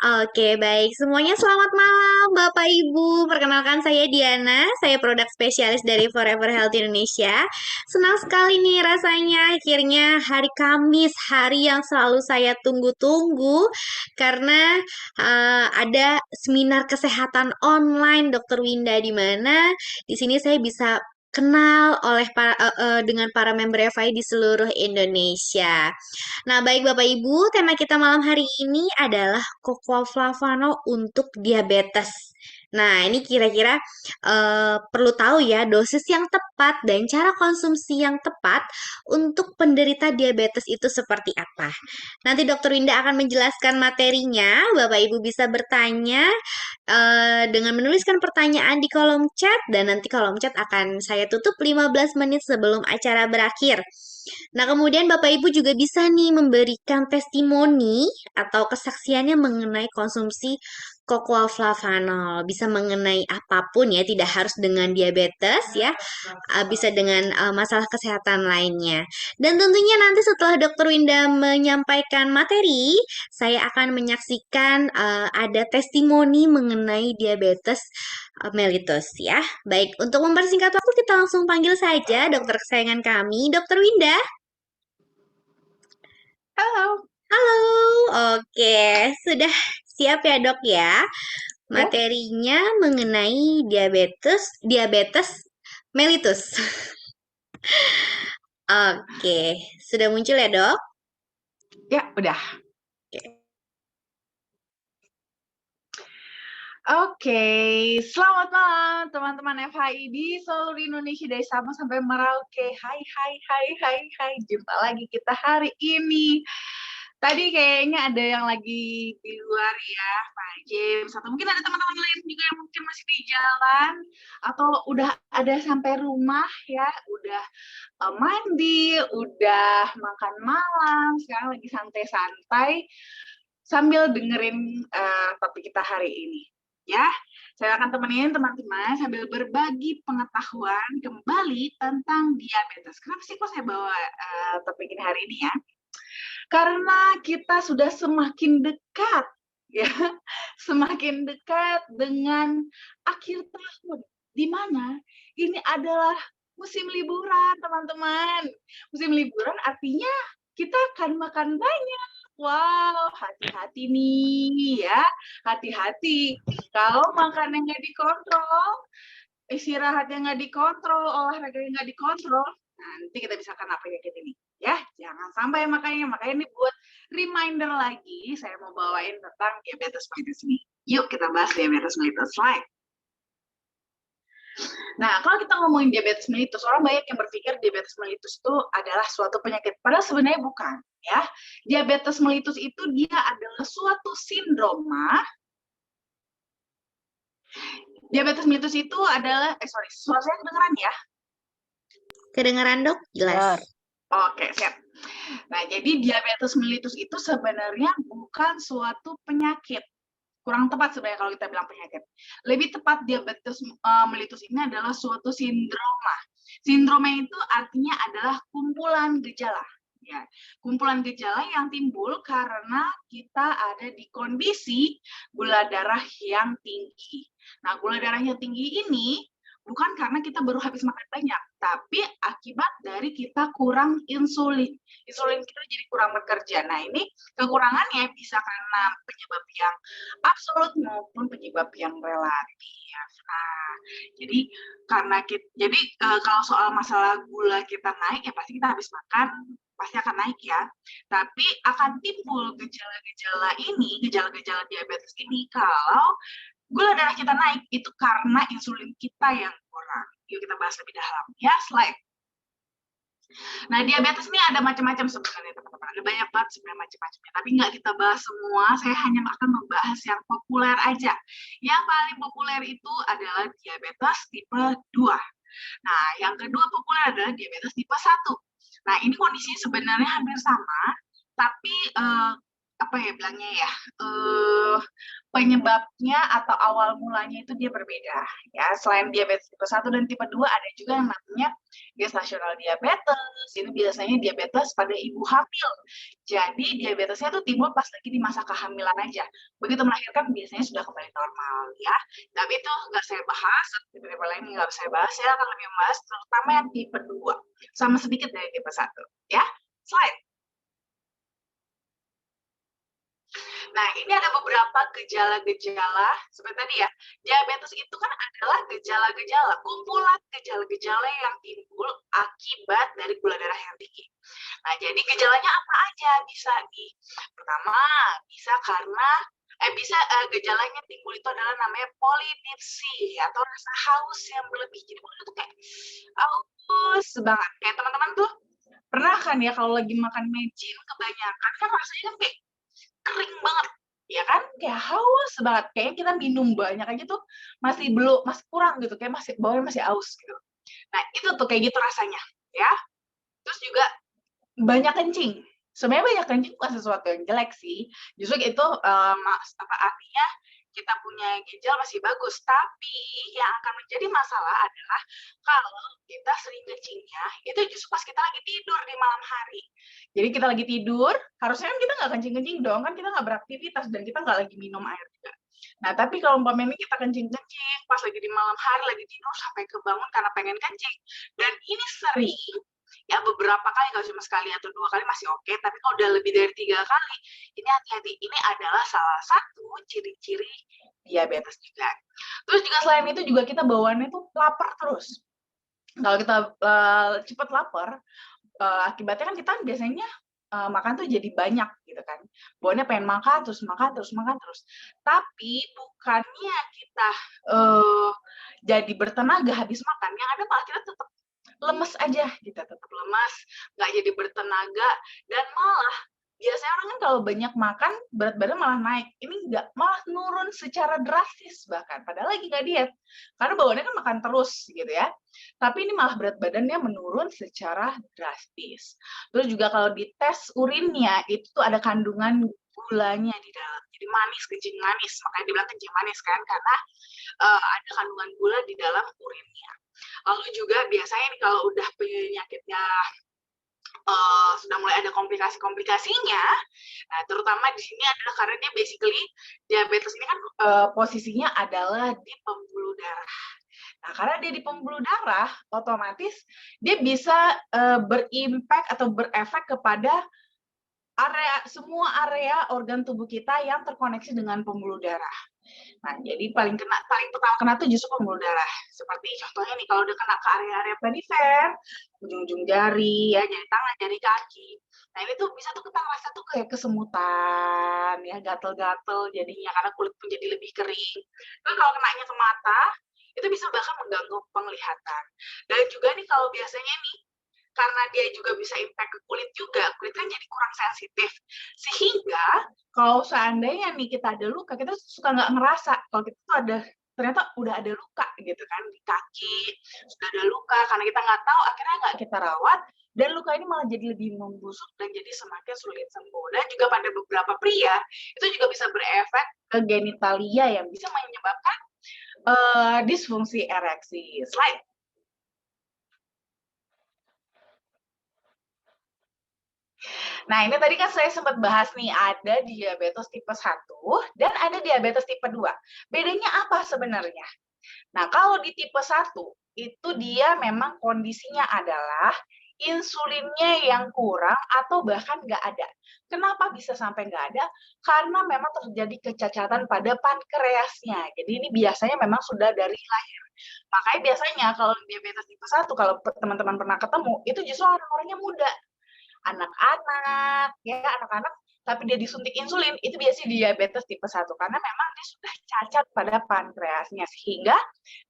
Oke, baik. Semuanya selamat malam, Bapak Ibu. Perkenalkan saya Diana, saya produk spesialis dari Forever Health Indonesia. Senang sekali nih rasanya akhirnya hari Kamis, hari yang selalu saya tunggu-tunggu karena ada seminar kesehatan online Dokter Winda di mana di sini saya bisa kenal oleh dengan para member FI di seluruh Indonesia. Nah, baik Bapak Ibu, tema kita malam hari ini adalah Cocoa Flavano untuk diabetes. Nah, ini kira-kira perlu tahu ya dosis yang tepat dan cara konsumsi yang tepat untuk penderita diabetes itu seperti apa. Nanti Dokter Winda akan menjelaskan materinya. Bapak Ibu bisa bertanya dengan menuliskan pertanyaan di kolom chat dan nanti kolom chat akan saya tutup 15 menit sebelum acara berakhir. Nah, kemudian Bapak Ibu juga bisa nih memberikan testimoni atau kesaksiannya mengenai konsumsi Cocoa Flavanol. Bisa mengenai apapun ya, tidak harus dengan diabetes ya, bisa dengan masalah kesehatan lainnya. Dan tentunya nanti setelah Dokter Winda menyampaikan materi, saya akan menyaksikan ada testimoni mengenai diabetes mellitus ya. Baik, untuk mempersingkat waktu kita langsung panggil saja dokter kesayangan kami, Dokter Winda. Halo, Halo, oke, sudah siap ya dok ya? ya. Materinya mengenai diabetes, diabetes mellitus. Oke, sudah muncul ya dok? Ya, udah. Oke. Oke, selamat malam teman-teman FHI di seluruh Indonesia dari Sabang sampai Merauke. Hai, hai, hai, hai, hai. Jumpa lagi kita hari ini. Tadi kayaknya ada yang lagi di luar ya, Pak James. Atau mungkin ada teman-teman lain juga yang mungkin masih di jalan. Atau udah ada sampai rumah ya, udah mandi, udah makan malam. Sekarang lagi santai-santai sambil dengerin topik kita hari ini. Ya, saya akan temenin teman-teman sambil berbagi pengetahuan kembali tentang diabetes. Kenapa sih kok saya bawa topik ini hari ini ya? Karena kita sudah semakin dekat, ya, semakin dekat dengan akhir tahun, di mana ini adalah musim liburan, teman-teman. Musim liburan artinya kita akan makan banyak. Wow, hati-hati nih ya, hati-hati. Kalau makannya nggak dikontrol, istirahatnya nggak dikontrol, olahraganya nggak dikontrol, nanti kita bisa kena penyakit ini. Ya, jangan sampai makanya ini buat reminder lagi, saya mau bawain tentang diabetes mellitus ini. Yuk kita bahas diabetes mellitus. Slide. Nah, kalau kita ngomongin diabetes mellitus, orang banyak yang berpikir diabetes mellitus itu adalah suatu penyakit. Padahal sebenarnya bukan. Ya, diabetes mellitus itu dia adalah suatu sindroma. Diabetes mellitus itu adalah, suaranya kedengeran ya? Kedengaran dok? Jelas. Oke, siap. Nah, jadi diabetes mellitus itu sebenarnya bukan suatu penyakit. Kurang tepat sebenarnya kalau kita bilang penyakit. Lebih tepat diabetes mellitus ini adalah suatu sindroma. Sindroma itu artinya adalah kumpulan gejala. Ya, kumpulan gejala yang timbul karena kita ada di kondisi gula darah yang tinggi. Nah, gula darah yang tinggi ini bukan karena kita baru habis makan banyak, tapi akibat dari kita kurang insulin. Insulin kita jadi kurang bekerja. Nah, ini kekurangannya bisa karena penyebab yang absolut maupun penyebab yang relatif. Nah, jadi kalau soal masalah gula kita naik ya pasti kita habis makan pasti akan naik ya. Tapi akan timbul gejala-gejala diabetes ini kalau gula darah kita naik itu karena insulin kita yang kurang. Yuk kita bahas lebih dalam. Ya, slide. Nah, diabetes ini ada macam-macam sebenarnya, teman-teman. Ada banyak banget sebenarnya macam-macamnya. Tapi nggak kita bahas semua, saya hanya akan membahas yang populer aja. Yang paling populer itu adalah diabetes tipe 2. Nah, yang kedua populer adalah diabetes tipe 1. Nah, ini kondisinya sebenarnya hampir sama, tapi apa ya bilangnya ya, penyebabnya atau awal mulanya itu dia berbeda ya. Selain diabetes tipe 1 dan tipe 2 ada juga yang namanya gestasional diabetes. Ini biasanya diabetes pada ibu hamil. Jadi diabetesnya tuh timbul pas lagi di masa kehamilan aja. Begitu melahirkan biasanya sudah kembali normal ya. Tapi itu nggak saya bahas, tipe-tipe lain nggak saya bahas. Saya akan lebih membahas terutama yang tipe 2 sama sedikit dari tipe 1 ya. Slide. Nah, ini ada beberapa gejala-gejala seperti tadi ya. Diabetes itu kan adalah gejala-gejala, kumpulan gejala-gejala yang timbul akibat dari gula darah yang tinggi. Nah, jadi gejalanya apa aja bisa nih? Pertama, gejalanya timbul itu adalah namanya polidipsi atau rasa haus yang berlebih. Jadi mulut tuh kayak haus banget. Kayak teman-teman tuh pernah kan ya kalau lagi makan mecin kebanyakan kan rasanya kan kayak kering banget, ya kan? Kayak haus banget, kayaknya kita minum banyak aja tuh masih kurang gitu, kayak bawahnya masih aus gitu. Nah, itu tuh kayak gitu rasanya, ya. Terus juga banyak kencing. Sebenarnya banyak kencing bukan sesuatu yang jelek sih. Justru itu artinya kita punya ginjal masih bagus. Tapi yang akan menjadi masalah adalah kalau kita sering kencingnya itu justru pas kita lagi tidur di malam hari. Jadi kita lagi tidur, harusnya kan kita nggak kencing-kencing dong, kan kita nggak beraktivitas dan kita nggak lagi minum air juga. Nah, tapi kalau umpamanya kita kencing-kencing pas lagi di malam hari lagi tidur sampai kebangun karena pengen kencing, dan ini sering ya beberapa kali, nggak cuma sekali atau 2 kali masih oke, tapi kalau udah lebih dari 3 kali, ini hati-hati. Ini adalah salah satu ciri-ciri diabetes juga. Terus juga selain itu juga kita bawaannya tuh lapar terus. Kalau kita cepat lapar, akibatnya kan kita biasanya makan tuh jadi banyak gitu kan. Bawaannya pengen makan terus, makan terus, makan terus. Tapi bukannya kita jadi bertenaga habis makan, yang ada malah kita tetap lemes aja, kita tetap lemas, nggak jadi bertenaga, dan malah biasanya orang kan kalau banyak makan berat badan malah naik. Ini nggak, malah nurun secara drastis bahkan, padahal lagi nggak diet, karena bawaannya kan makan terus gitu ya. Tapi ini malah berat badannya menurun secara drastis. Terus juga kalau di tes urinnya itu tuh ada kandungan gulanya di dalam. Jadi manis, kencing manis, makanya dibilang kencing manis kan, karena ada kandungan gula di dalam urinnya. Lalu juga biasanya nih kalau udah penyakitnya sudah mulai ada komplikasi-komplikasinya, nah terutama di sini adalah karena dia basically diabetes ini kan posisinya adalah di pembuluh darah. Nah, karena dia di pembuluh darah, otomatis dia bisa berimpact atau berefek kepada semua area organ tubuh kita yang terkoneksi dengan pembuluh darah. Nah, jadi paling pertama kena tuh justru pembuluh darah. Seperti contohnya nih, kalau udah kena ke area-area perifer, ujung-ujung jari, ya, jari tangan, jari kaki. Nah, ini tuh bisa tuh kita ngerasa tuh kayak kesemutan, ya, gatel-gatel jadinya, karena kulit pun jadi lebih kering. Terus kalau kenanya ke mata, itu bisa bahkan mengganggu penglihatan. Dan juga nih kalau biasanya nih, karena dia juga bisa impact ke kulit juga, kulit kan jadi kurang sensitif. Sehingga kalau seandainya nih kita ada luka, kita suka nggak ngerasa kalau kita tuh ternyata udah ada luka gitu kan di kaki, sudah ada luka karena kita nggak tahu, akhirnya nggak kita rawat, dan luka ini malah jadi lebih membusuk dan jadi semakin sulit sembuh. Dan juga pada beberapa pria itu juga bisa berefek ke genitalia yang bisa menyebabkan disfungsi ereksi. Slide. Nah, ini tadi kan saya sempat bahas nih, ada diabetes tipe 1 dan ada diabetes tipe 2. Bedanya apa sebenarnya? Nah, kalau di tipe 1, itu dia memang kondisinya adalah insulinnya yang kurang atau bahkan nggak ada. Kenapa bisa sampai nggak ada? Karena memang terjadi kecacatan pada pankreasnya. Jadi ini biasanya memang sudah dari lahir. Makanya biasanya kalau diabetes tipe 1, kalau teman-teman pernah ketemu, itu justru orang-orangnya muda. Anak-anak, ya anak-anak, tapi dia disuntik insulin, itu biasanya diabetes tipe 1, karena memang dia sudah cacat pada pankreasnya, sehingga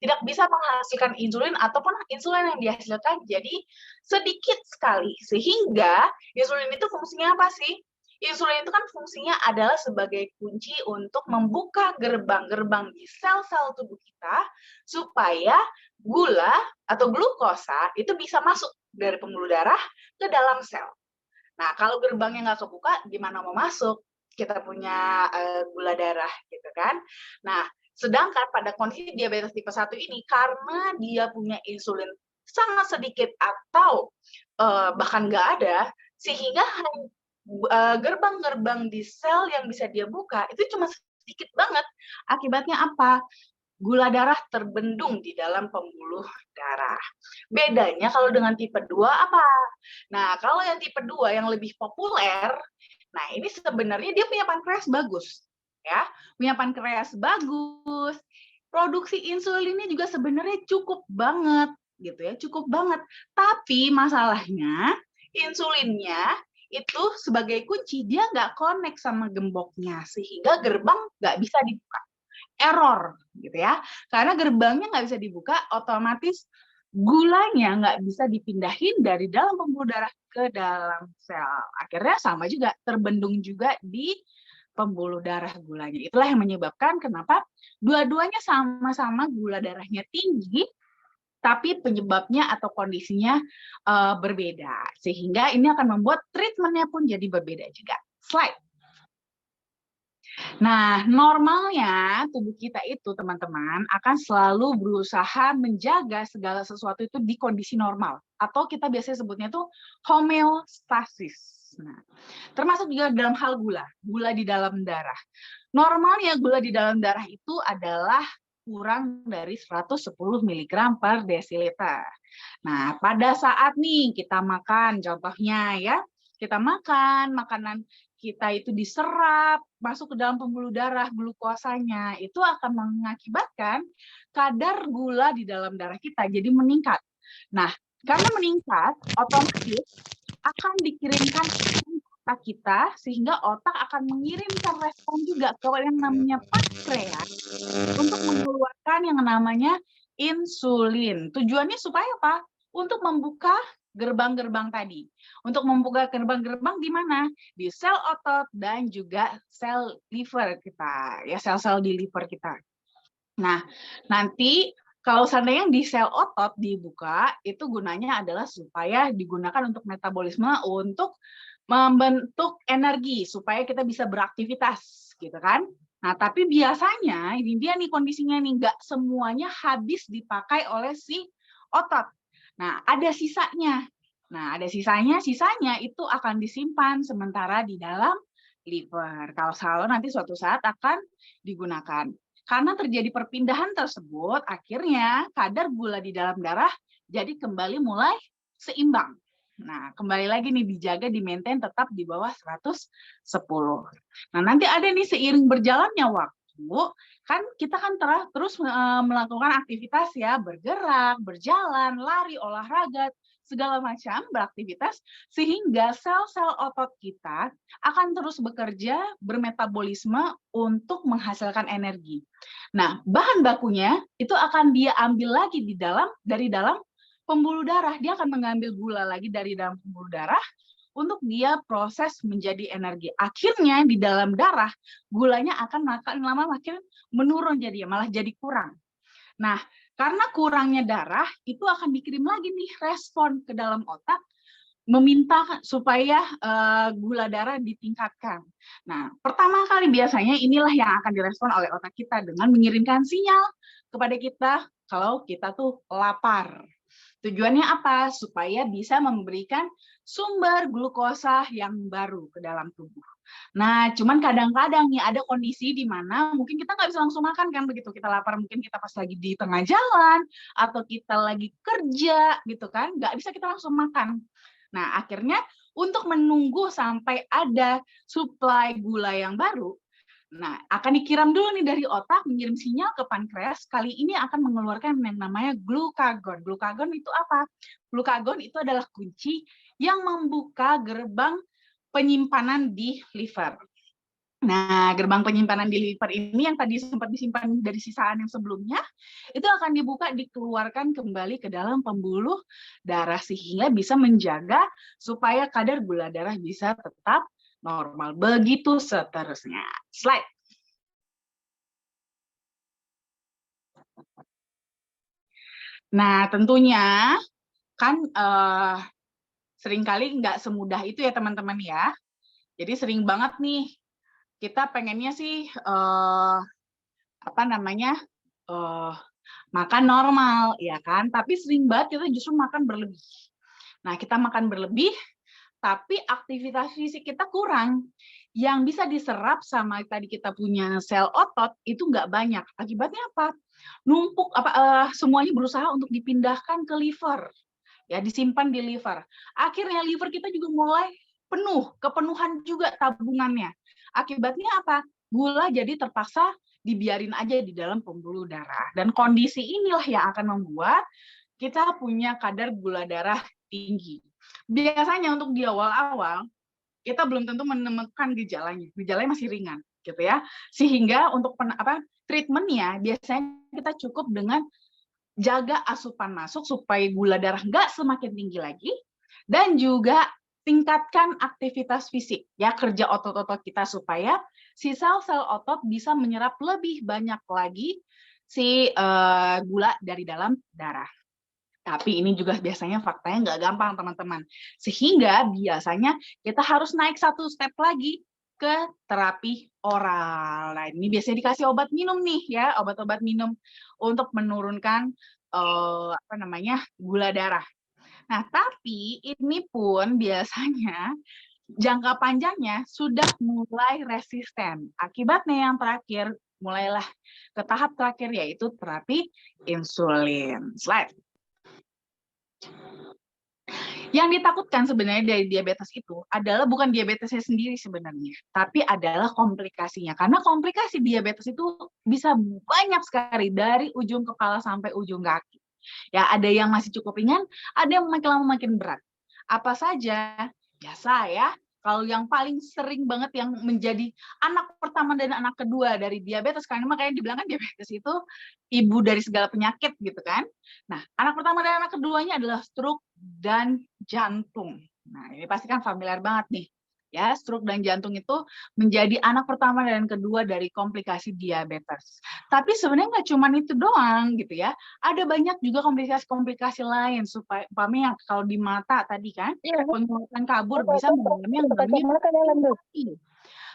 tidak bisa menghasilkan insulin ataupun insulin yang dihasilkan jadi sedikit sekali. Sehingga insulin itu fungsinya apa sih? Insulin itu kan fungsinya adalah sebagai kunci untuk membuka gerbang-gerbang di sel-sel tubuh kita supaya gula atau glukosa itu bisa masuk dari pembuluh darah ke dalam sel. Nah, kalau gerbangnya nggak kebuka, gimana mau masuk? kita punya gula darah gitu kan. Nah, sedangkan pada kondisi diabetes tipe 1 ini karena dia punya insulin sangat sedikit atau bahkan nggak ada, sehingga gerbang-gerbang di sel yang bisa dia buka itu cuma sedikit banget. Akibatnya apa? Gula darah terbendung di dalam pembuluh darah. Bedanya kalau dengan tipe 2 apa? Nah, kalau yang tipe 2 yang lebih populer, nah ini sebenarnya dia punya pankreas bagus, ya. Punya pankreas bagus. Produksi insulinnya juga sebenarnya cukup banget, gitu ya, cukup banget. Tapi masalahnya insulinnya itu sebagai kunci dia nggak connect sama gemboknya sehingga gerbang nggak bisa dibuka, error gitu ya, karena gerbangnya nggak bisa dibuka, otomatis gulanya nggak bisa dipindahin dari dalam pembuluh darah ke dalam sel, akhirnya sama juga terbendung juga di pembuluh darah gulanya. Itulah yang menyebabkan kenapa dua-duanya sama-sama gula darahnya tinggi tapi penyebabnya atau kondisinya berbeda, sehingga ini akan membuat treatmentnya pun jadi berbeda juga. Slide. Nah, normalnya tubuh kita itu, teman-teman, akan selalu berusaha menjaga segala sesuatu itu di kondisi normal, atau kita biasanya sebutnya itu homeostasis. Nah, termasuk juga dalam hal gula di dalam darah. Normalnya gula di dalam darah itu adalah kurang dari 110 mg per desiliter. Nah, pada saat nih kita makan, contohnya ya, kita makan makanan kita itu diserap, masuk ke dalam pembuluh darah, glukosanya, itu akan mengakibatkan kadar gula di dalam darah kita jadi meningkat. Nah, karena meningkat, otomatis akan dikirimkan otak kita, sehingga otak akan mengirimkan respon juga ke yang namanya pankreas untuk mengeluarkan yang namanya insulin. Tujuannya supaya apa? Untuk membuka gerbang-gerbang tadi. Untuk membuka gerbang-gerbang di mana? Di sel otot dan juga sel liver kita, ya sel-sel di liver kita. Nah, nanti kalau seandainya di sel otot dibuka, itu gunanya adalah supaya digunakan untuk metabolisme, untuk membentuk energi supaya kita bisa beraktivitas, gitu kan? Nah, tapi biasanya ini dia nih kondisinya nih, nggak semuanya habis dipakai oleh si otot. Nah, ada sisanya. Nah, ada sisanya itu akan disimpan sementara di dalam liver. Kalau nanti suatu saat akan digunakan. Karena terjadi perpindahan tersebut, akhirnya kadar gula di dalam darah jadi kembali mulai seimbang. Nah, kembali lagi nih dijaga, di-maintain tetap di bawah 110. Nah, nanti ada nih seiring berjalannya waktu, kan kita kan terus melakukan aktivitas ya, bergerak, berjalan, lari, olahraga, segala macam beraktivitas, sehingga sel-sel otot kita akan terus bekerja, bermetabolisme untuk menghasilkan energi. Nah, bahan bakunya itu akan dia ambil lagi dari dalam pembuluh darah. Dia akan mengambil gula lagi dari dalam pembuluh darah untuk dia proses menjadi energi. Akhirnya di dalam darah gulanya akan makin lama makin menurun, jadi malah jadi kurang. Nah, karena kurangnya darah, itu akan dikirim lagi nih respon ke dalam otak, meminta supaya gula darah ditingkatkan. Nah, pertama kali biasanya inilah yang akan direspon oleh otak kita dengan mengirimkan sinyal kepada kita kalau kita tuh lapar. Tujuannya apa? Supaya bisa memberikan sumber glukosa yang baru ke dalam tubuh. Nah, cuman kadang-kadang nih ada kondisi di mana mungkin kita nggak bisa langsung makan kan, begitu kita lapar, mungkin kita pas lagi di tengah jalan, atau kita lagi kerja gitu kan, nggak bisa kita langsung makan. Nah, akhirnya untuk menunggu sampai ada suplai gula yang baru, nah, akan dikirim dulu nih dari otak, mengirim sinyal ke pankreas, kali ini akan mengeluarkan yang namanya glukagon. Glukagon itu apa? Glukagon itu adalah kunci yang membuka gerbang penyimpanan di liver. Nah, gerbang penyimpanan di liver ini yang tadi sempat disimpan dari sisaan yang sebelumnya, itu akan dibuka, dikeluarkan kembali ke dalam pembuluh darah, sehingga bisa menjaga supaya kadar gula darah bisa tetap normal. Begitu seterusnya. Slide. Nah, tentunya kan seringkali nggak semudah itu ya teman-teman ya. Jadi sering banget nih kita pengennya sih makan normal, ya kan? Tapi sering banget kita justru makan berlebih. Nah, kita makan berlebih, tapi aktivitas fisik kita kurang. Yang bisa diserap sama tadi kita punya sel otot itu nggak banyak. Akibatnya apa? Numpuk semuanya berusaha untuk dipindahkan ke liver, ya disimpan di liver. Akhirnya liver kita juga mulai kepenuhan juga tabungannya. Akibatnya apa? Gula jadi terpaksa dibiarin aja di dalam pembuluh darah. Dan kondisi inilah yang akan membuat kita punya kadar gula darah tinggi. Biasanya untuk di awal-awal, kita belum tentu menemukan gejalanya. Gejalanya masih ringan, gitu ya. Sehingga untuk treatmentnya biasanya kita cukup dengan jaga asupan masuk supaya gula darah nggak semakin tinggi lagi, dan juga tingkatkan aktivitas fisik, ya kerja otot-otot kita supaya si sel-sel otot bisa menyerap lebih banyak lagi si gula dari dalam darah. Tapi ini juga biasanya faktanya nggak gampang, teman-teman. Sehingga biasanya kita harus naik satu step lagi ke terapi oral. Nah, ini biasanya dikasih obat minum nih, ya, obat-obat minum untuk menurunkan gula darah. Nah, tapi ini pun biasanya jangka panjangnya sudah mulai resisten. Akibatnya yang terakhir, mulailah ke tahap terakhir, yaitu terapi insulin. Slide. Yang ditakutkan sebenarnya dari diabetes itu adalah bukan diabetesnya sendiri sebenarnya, tapi adalah komplikasinya. Karena komplikasi diabetes itu bisa banyak sekali dari ujung kepala sampai ujung kaki. Ya, ada yang masih cukup ringan, ada yang makin lama makin berat. Apa saja? Biasa ya. Kalau yang paling sering banget yang menjadi anak pertama dan anak kedua dari diabetes, karena makanya dibilang kan diabetes itu ibu dari segala penyakit gitu kan. Nah, anak pertama dan anak keduanya adalah stroke dan jantung. Nah, ini pasti kan familiar banget nih. Ya, stroke dan jantung itu menjadi anak pertama dan kedua dari komplikasi diabetes. Tapi sebenarnya nggak cuma itu doang gitu ya. Ada banyak juga komplikasi-komplikasi lain, supaya umpamanya yang kalau di mata tadi kan, penglihatan kabur bisa mengalami yang namanya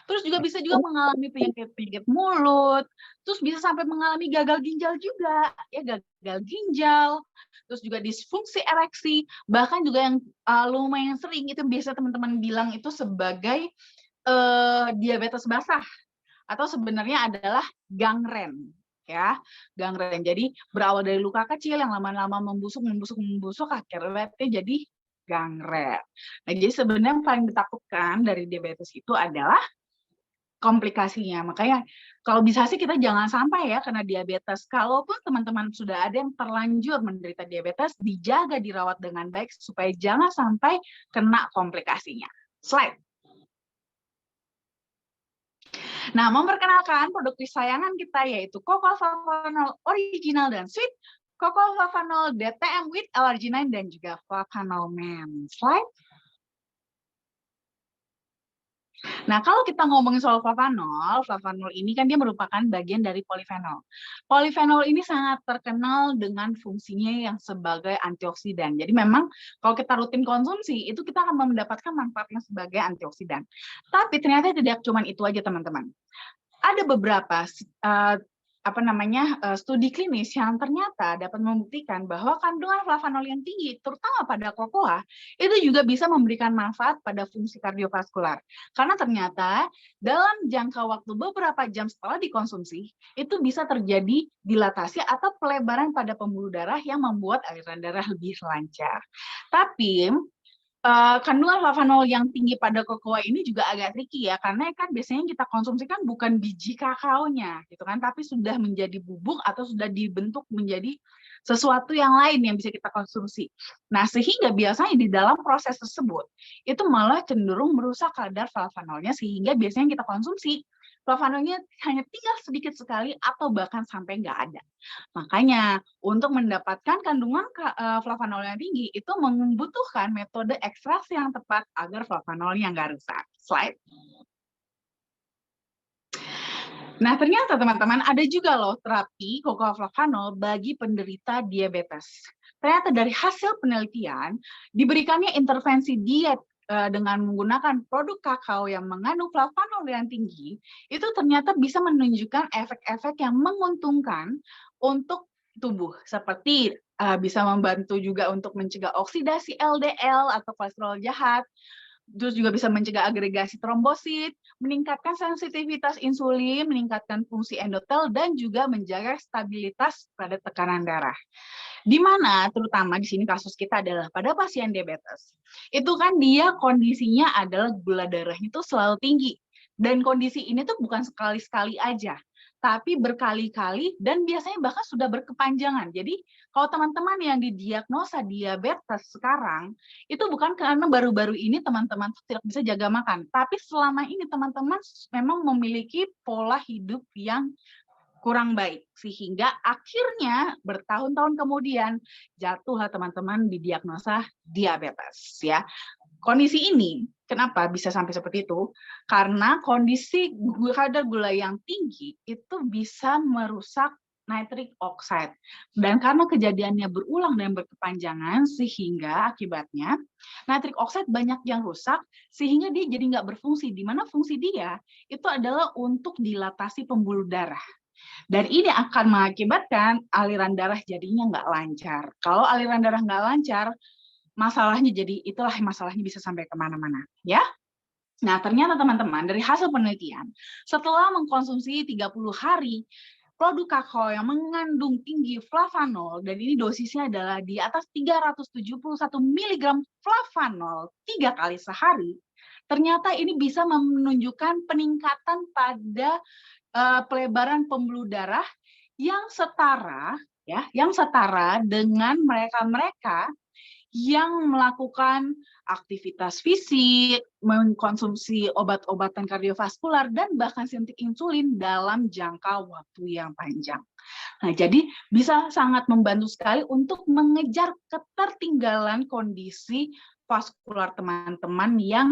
terus juga bisa juga mengalami penyakit mulut, terus bisa sampai mengalami gagal ginjal juga, ya gagal ginjal, terus juga disfungsi ereksi, bahkan juga yang lumayan sering itu biasa teman-teman bilang itu sebagai diabetes basah, atau sebenarnya adalah gangren, ya gangren. Jadi berawal dari luka kecil yang lama-lama membusuk, akhirnya jadi gangren. Nah, jadi sebenarnya yang paling ditakutkan dari diabetes itu adalah komplikasinya. Makanya kalau bisa sih kita jangan sampai ya kena diabetes. Kalaupun teman-teman sudah ada yang terlanjur menderita diabetes, dijaga, dirawat dengan baik supaya jangan sampai kena komplikasinya. Slide. Nah, memperkenalkan produk kesayangan kita yaitu Cocoa Flavanol Original dan Sweet, Cocoa Flavanol DTM with Allergy9 dan juga Flavanol Men. Slide. Nah, kalau kita ngomongin soal flavanol ini kan dia merupakan bagian dari polifenol. Polifenol ini sangat terkenal dengan fungsinya yang sebagai antioksidan. Jadi memang kalau kita rutin konsumsi, itu kita akan mendapatkan manfaatnya sebagai antioksidan. Tapi ternyata tidak cuma itu aja, teman-teman. Ada beberapa studi klinis yang ternyata dapat membuktikan bahwa kandungan flavanol yang tinggi, terutama pada kokoa, itu juga bisa memberikan manfaat pada fungsi kardiovaskular. Karena ternyata dalam jangka waktu beberapa jam setelah dikonsumsi, itu bisa terjadi dilatasi atau pelebaran pada pembuluh darah yang membuat aliran darah lebih lancar. Tapi kandungan flavanol yang tinggi pada kokoa ini juga agak tricky ya, karena kan biasanya kita konsumsi kan bukan biji kakaonya gitu kan, tapi sudah menjadi bubuk atau sudah dibentuk menjadi sesuatu yang lain yang bisa kita konsumsi. Nah, sehingga biasanya di dalam proses tersebut itu malah cenderung merusak kadar flavanolnya, sehingga biasanya kita konsumsi flavanolnya hanya tinggal sedikit sekali atau bahkan sampai nggak ada. Makanya untuk mendapatkan kandungan flavanol yang tinggi itu membutuhkan metode ekstraksi yang tepat agar flavanolnya nggak rusak. Slide. Nah, ternyata teman-teman ada juga loh terapi cocoa flavanol bagi penderita diabetes. Ternyata dari hasil penelitian diberikannya intervensi diet dengan menggunakan produk kakao yang mengandung flavanol yang tinggi, itu ternyata bisa menunjukkan efek-efek yang menguntungkan untuk tubuh, seperti bisa membantu juga untuk mencegah oksidasi LDL atau kolesterol jahat, terus juga bisa mencegah agregasi trombosit, meningkatkan sensitivitas insulin, meningkatkan fungsi endotel, dan juga menjaga stabilitas pada tekanan darah. Di mana terutama di sini kasus kita adalah pada pasien diabetes. Itu kan dia kondisinya adalah gula darahnya itu selalu tinggi. Dan kondisi ini tuh bukan sekali-sekali aja, tapi berkali-kali dan biasanya bahkan sudah berkepanjangan. Jadi kalau teman-teman yang didiagnosa diabetes sekarang, itu bukan karena baru-baru ini teman-teman tidak bisa jaga makan, tapi selama ini teman-teman memang memiliki pola hidup yang kurang baik, sehingga akhirnya bertahun-tahun kemudian jatuhlah teman-teman didiagnosa diabetes ya. Kondisi ini kenapa bisa sampai seperti itu? Karena kondisi kadar gula yang tinggi itu bisa merusak nitric oxide. Dan karena kejadiannya berulang dan berkepanjangan, sehingga akibatnya nitric oxide banyak yang rusak, sehingga dia jadi nggak berfungsi. Di mana fungsi dia itu adalah untuk dilatasi pembuluh darah. Dan ini akan mengakibatkan aliran darah jadinya nggak lancar. Kalau aliran darah nggak lancar, masalahnya jadi itulah masalahnya bisa sampai kemana-mana, ya. Nah, ternyata teman-teman dari hasil penelitian, setelah mengkonsumsi 30 hari produk kakao yang mengandung tinggi flavanol, dan ini dosisnya adalah di atas 371 mg flavanol 3 kali sehari, ternyata ini bisa menunjukkan peningkatan pada pelebaran pembuluh darah yang setara dengan mereka-mereka yang melakukan aktivitas fisik, mengkonsumsi obat-obatan kardiovaskular, dan bahkan suntik insulin dalam jangka waktu yang panjang. Nah, jadi bisa sangat membantu sekali untuk mengejar ketertinggalan kondisi vaskular teman-teman yang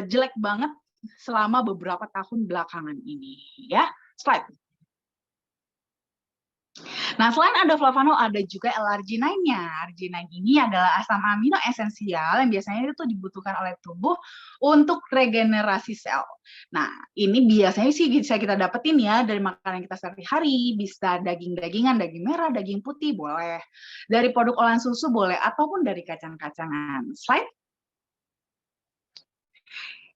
jelek banget selama beberapa tahun belakangan ini. Ya, slide. Nah, selain ada flavanol, ada juga L-arginine-nya. Arginine ini adalah asam amino esensial yang biasanya itu dibutuhkan oleh tubuh untuk regenerasi sel. Nah, ini biasanya sih bisa kita dapetin ya dari makanan kita sehari-hari, bisa daging-dagingan, daging merah, daging putih boleh, dari produk olahan susu boleh, ataupun dari kacang-kacangan. Slide.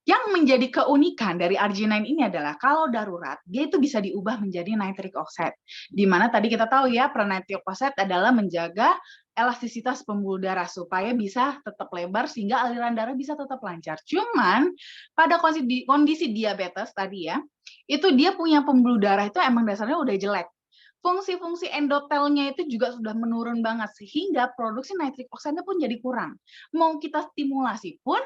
Yang menjadi keunikan dari arginine ini adalah kalau darurat, dia itu bisa diubah menjadi nitric oxide. Di mana tadi kita tahu ya, peran nitric oxide adalah menjaga elastisitas pembuluh darah supaya bisa tetap lebar sehingga aliran darah bisa tetap lancar. Cuman pada kondisi diabetes tadi ya, itu dia punya pembuluh darah itu emang dasarnya udah jelek. Fungsi-fungsi endotelnya itu juga sudah menurun banget sehingga produksi nitric oxide-nya pun jadi kurang. Mau kita stimulasi pun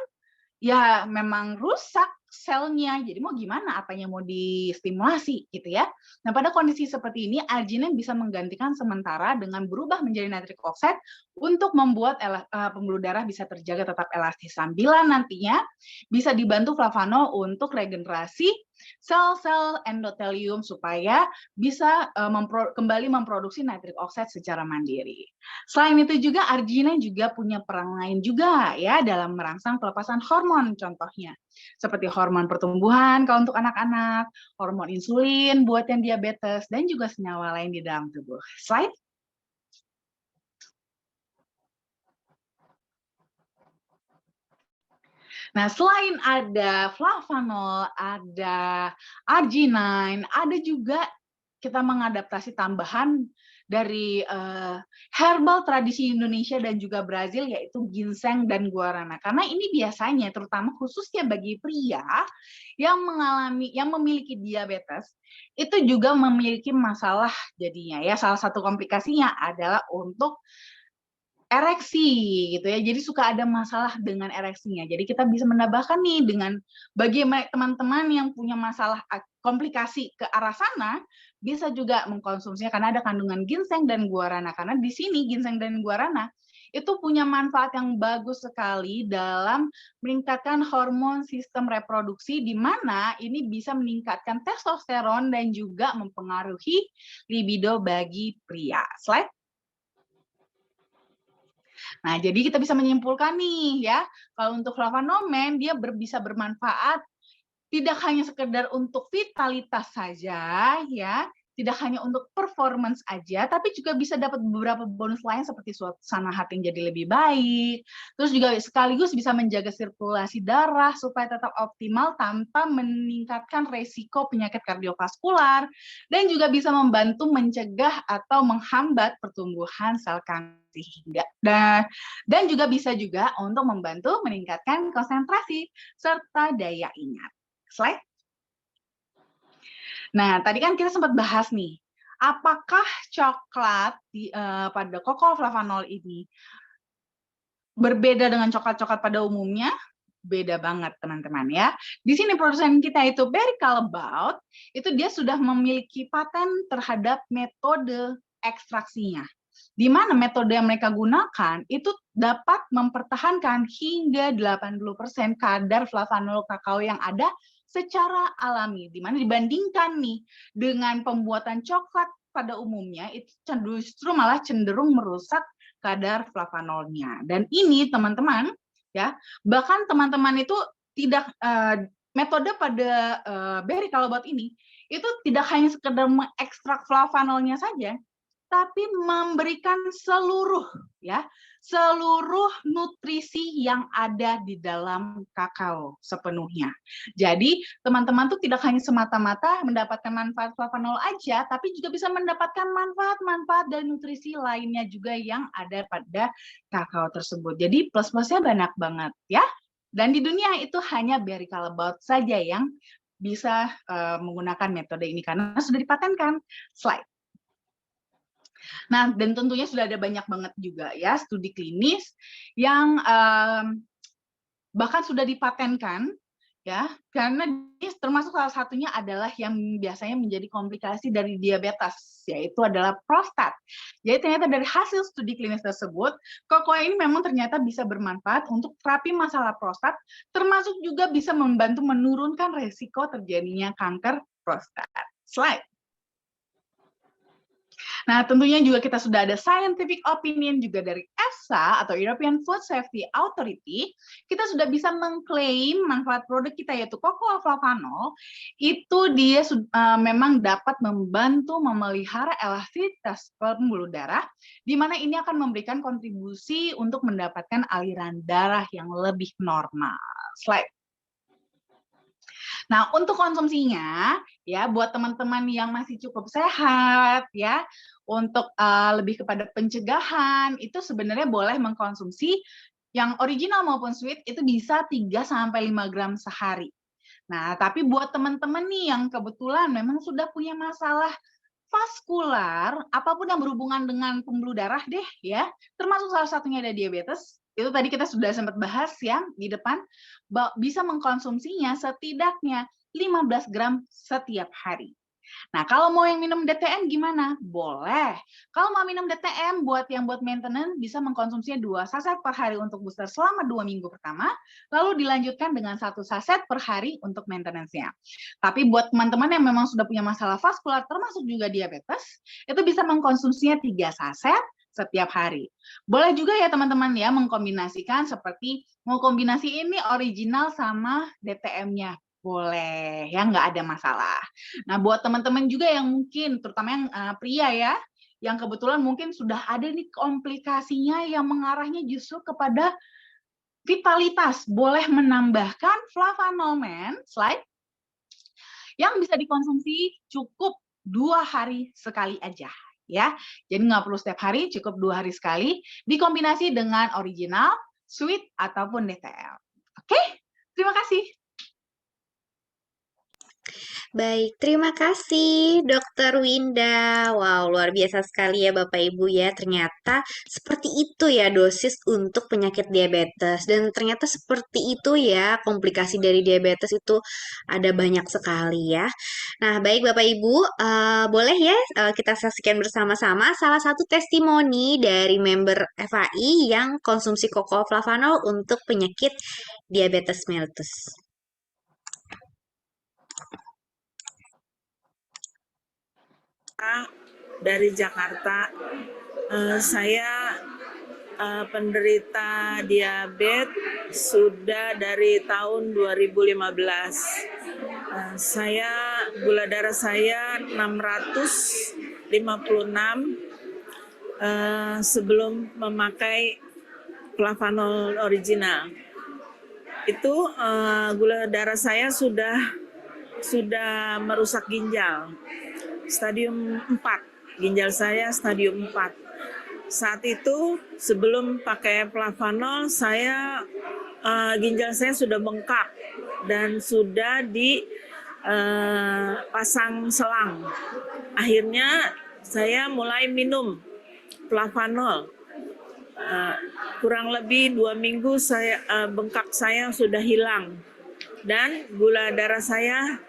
ya memang rusak selnya, jadi mau gimana, apanya mau distimulasi gitu ya. Nah, pada kondisi seperti ini, arginine bisa menggantikan sementara dengan berubah menjadi nitric oxide untuk membuat pembuluh darah bisa terjaga tetap elastis, sambilan nantinya bisa dibantu flavanol untuk regenerasi sel-sel endotelium supaya bisa kembali memproduksi nitric oxide secara mandiri. Selain itu juga arginine juga punya peran lain juga ya dalam merangsang pelepasan hormon, contohnya seperti hormon pertumbuhan kalau untuk anak-anak, hormon insulin buat yang diabetes, dan juga senyawa lain di dalam tubuh. Slide. Nah, selain ada flavanol, ada arginine, ada juga kita mengadaptasi tambahan dari herbal tradisi Indonesia dan juga Brazil, yaitu ginseng dan guarana. Karena ini biasanya terutama khususnya bagi pria yang memiliki diabetes, itu juga memiliki masalah jadinya ya. Salah satu komplikasinya adalah untuk ereksi gitu ya. Jadi suka ada masalah dengan ereksinya. Jadi kita bisa menambahkan nih dengan bagi teman-teman yang punya masalah komplikasi ke arah sana, bisa juga mengkonsumsinya karena ada kandungan ginseng dan guarana. Karena di sini ginseng dan guarana itu punya manfaat yang bagus sekali dalam meningkatkan hormon sistem reproduksi, di mana ini bisa meningkatkan testosteron dan juga mempengaruhi libido bagi pria. Slide. Nah, jadi kita bisa menyimpulkan nih ya, kalau untuk flavanomen dia bisa bermanfaat tidak hanya sekedar untuk vitalitas saja ya, tidak hanya untuk performance aja, tapi juga bisa dapat beberapa bonus lain seperti suasana hati yang jadi lebih baik, terus juga sekaligus bisa menjaga sirkulasi darah supaya tetap optimal tanpa meningkatkan resiko penyakit kardiovaskular, dan juga bisa membantu mencegah atau menghambat pertumbuhan sel kanker sehingga dan juga bisa juga untuk membantu meningkatkan konsentrasi serta daya ingat. Slide. Nah, tadi kan kita sempat bahas nih, apakah coklat pada Cocoa Flavanol ini berbeda dengan coklat-coklat pada umumnya? Beda banget, teman-teman ya. Di sini produsen kita itu Berry Callebaut, itu dia sudah memiliki paten terhadap metode ekstraksinya. Di mana metode yang mereka gunakan itu dapat mempertahankan hingga 80% kadar flavanol kakao yang ada secara alami. Di mana dibandingkan nih dengan pembuatan coklat pada umumnya itu justru malah cenderung merusak kadar flavanolnya. Dan ini teman-teman ya, bahkan teman-teman itu tidak metode pada Berry Callebaut ini itu tidak hanya sekedar mengekstrak flavanolnya saja, tapi memberikan seluruh nutrisi yang ada di dalam kakao sepenuhnya. Jadi teman-teman tuh tidak hanya semata-mata mendapatkan manfaat flavanol aja, tapi juga bisa mendapatkan manfaat-manfaat dan nutrisi lainnya juga yang ada pada kakao tersebut. Jadi plus-plusnya banyak banget ya. Dan di dunia itu hanya Berry Callebaut saja yang bisa menggunakan metode ini karena sudah dipatenkan. Slide. Nah, dan tentunya sudah ada banyak banget juga ya studi klinis yang bahkan sudah dipatenkan ya, karena ini termasuk salah satunya adalah yang biasanya menjadi komplikasi dari diabetes, yaitu adalah prostat. Jadi ternyata dari hasil studi klinis tersebut, cocoa ini memang ternyata bisa bermanfaat untuk terapi masalah prostat, termasuk juga bisa membantu menurunkan resiko terjadinya kanker prostat. Slide. Nah, tentunya juga kita sudah ada scientific opinion juga dari EFSA atau European Food Safety Authority. Kita sudah bisa mengklaim manfaat produk kita yaitu cocoa flavanol itu dia memang dapat membantu memelihara elastisitas pembuluh darah, di mana ini akan memberikan kontribusi untuk mendapatkan aliran darah yang lebih normal. Slide. Nah, untuk konsumsinya, ya buat teman-teman yang masih cukup sehat, ya, untuk lebih kepada pencegahan, itu sebenarnya boleh mengkonsumsi yang original maupun sweet itu bisa 3-5 gram sehari. Nah, tapi buat teman-teman nih yang kebetulan memang sudah punya masalah vaskular, apapun yang berhubungan dengan pembuluh darah deh ya, termasuk salah satunya ada diabetes, itu tadi kita sudah sempat bahas ya di depan, bisa mengkonsumsinya setidaknya 15 gram setiap hari. Nah, kalau mau yang minum DTM gimana? Boleh. Kalau mau minum DTM buat maintenance bisa mengkonsumsinya 2 saset per hari untuk booster selama 2 minggu pertama, lalu dilanjutkan dengan 1 saset per hari untuk maintenance-nya. Tapi buat teman-teman yang memang sudah punya masalah vaskular termasuk juga diabetes, itu bisa mengkonsumsinya 3 saset setiap hari. Boleh juga ya teman-teman ya mengkombinasikan seperti mau kombinasi ini original sama DTM-nya. Boleh, ya nggak ada masalah. Nah, buat teman-teman juga yang mungkin, terutama yang pria ya, yang kebetulan mungkin sudah ada nih komplikasinya yang mengarahnya justru kepada vitalitas, boleh menambahkan flavanomen, slide, yang bisa dikonsumsi cukup 2 hari sekali aja. Ya, jadi nggak perlu setiap hari, cukup 2 hari sekali, dikombinasi dengan original, sweet, ataupun DTL. Oke, terima kasih. Baik, terima kasih Dokter Winda. Wow, luar biasa sekali ya Bapak Ibu ya. Ternyata seperti itu ya dosis untuk penyakit diabetes. Dan ternyata seperti itu ya komplikasi dari diabetes itu ada banyak sekali ya. Nah, baik Bapak Ibu, boleh ya kita saksikan bersama-sama salah satu testimoni dari member FAI yang konsumsi cocoa flavanol untuk penyakit diabetes mellitus. Dari Jakarta, saya penderita diabetes sudah dari tahun 2015. Gula darah saya 656 sebelum memakai Flavanol original. Itu gula darah saya sudah merusak ginjal. Stadium 4. Ginjal saya stadium 4. Saat itu sebelum pakai Flavanol ginjal saya sudah bengkak dan sudah dipasang selang. Akhirnya saya mulai minum Flavanol. Kurang lebih 2 minggu bengkak saya sudah hilang dan gula darah saya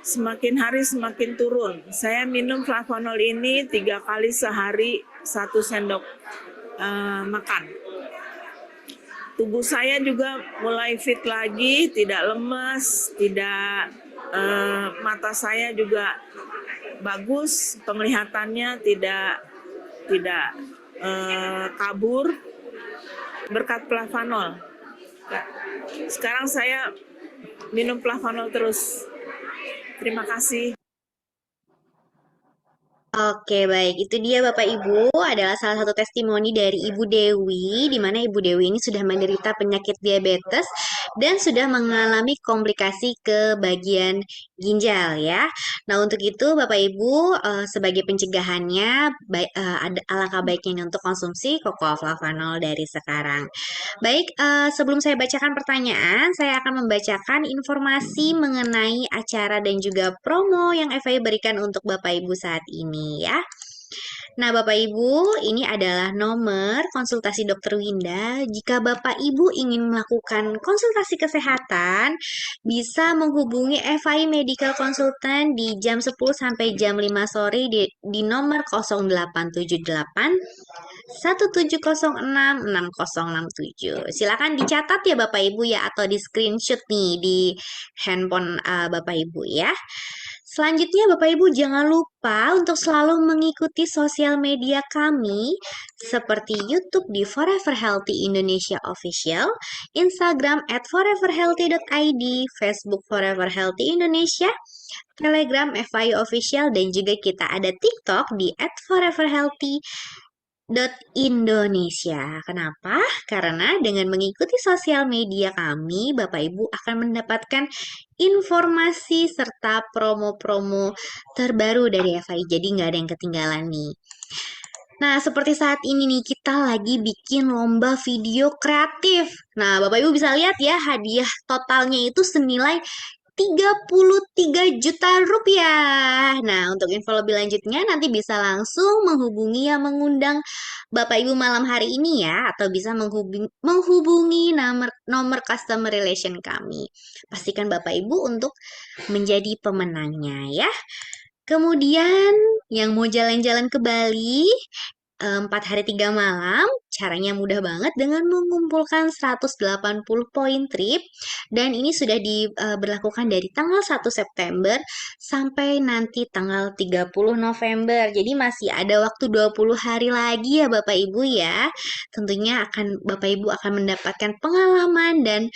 semakin hari semakin turun. Saya minum Flavanol ini 3 kali sehari, 1 sendok makan. Tubuh saya juga mulai fit lagi, tidak lemas, mata saya juga bagus, penglihatannya tidak kabur berkat Flavanol. Sekarang saya minum Flavanol terus. Terima kasih. Oke, baik. Itu dia Bapak Ibu adalah salah satu testimoni dari Ibu Dewi, di mana Ibu Dewi ini sudah menderita penyakit diabetes dan sudah mengalami komplikasi ke bagian ginjal ya. Nah, untuk itu Bapak Ibu sebagai pencegahannya ada alangkah baiknya untuk konsumsi Cocoa Flavanol dari sekarang. Baik, sebelum saya bacakan pertanyaan, saya akan membacakan informasi mengenai acara dan juga promo yang FAI berikan untuk Bapak Ibu saat ini ya. Nah, Bapak Ibu, ini adalah nomor konsultasi Dokter Winda. Jika Bapak Ibu ingin melakukan konsultasi kesehatan, bisa menghubungi FAI Medical Consultant di jam 10 sampai jam 5 sore di nomor 0878 1706 6067. Silakan dicatat ya Bapak Ibu ya, atau di screenshot nih di handphone Bapak Ibu ya. Selanjutnya Bapak Ibu jangan lupa untuk selalu mengikuti sosial media kami seperti YouTube di Forever Healthy Indonesia Official, Instagram @foreverhealthy.id, Facebook Forever Healthy Indonesia, Telegram FI Official, dan juga kita ada TikTok di @foreverhealthy Indonesia. Kenapa? Karena dengan mengikuti sosial media kami, Bapak Ibu akan mendapatkan informasi serta promo-promo terbaru dari FAI. Jadi nggak ada yang ketinggalan nih. Nah, seperti saat ini nih, kita lagi bikin lomba video kreatif. Nah, Bapak Ibu bisa lihat ya, hadiah totalnya itu senilai 33 juta rupiah. Nah, untuk info lebih lanjutnya nanti bisa langsung menghubungi yang mengundang Bapak Ibu malam hari ini ya, atau bisa menghubungi nomor customer relation kami. Pastikan Bapak Ibu untuk menjadi pemenangnya ya. Kemudian yang mau jalan-jalan ke Bali 4 hari 3 malam, caranya mudah banget dengan mengumpulkan 180 poin trip, dan ini sudah diberlakukan dari tanggal 1 September sampai nanti tanggal 30 November. Jadi masih ada waktu 20 hari lagi ya Bapak Ibu ya. Tentunya Bapak Ibu akan mendapatkan pengalaman dan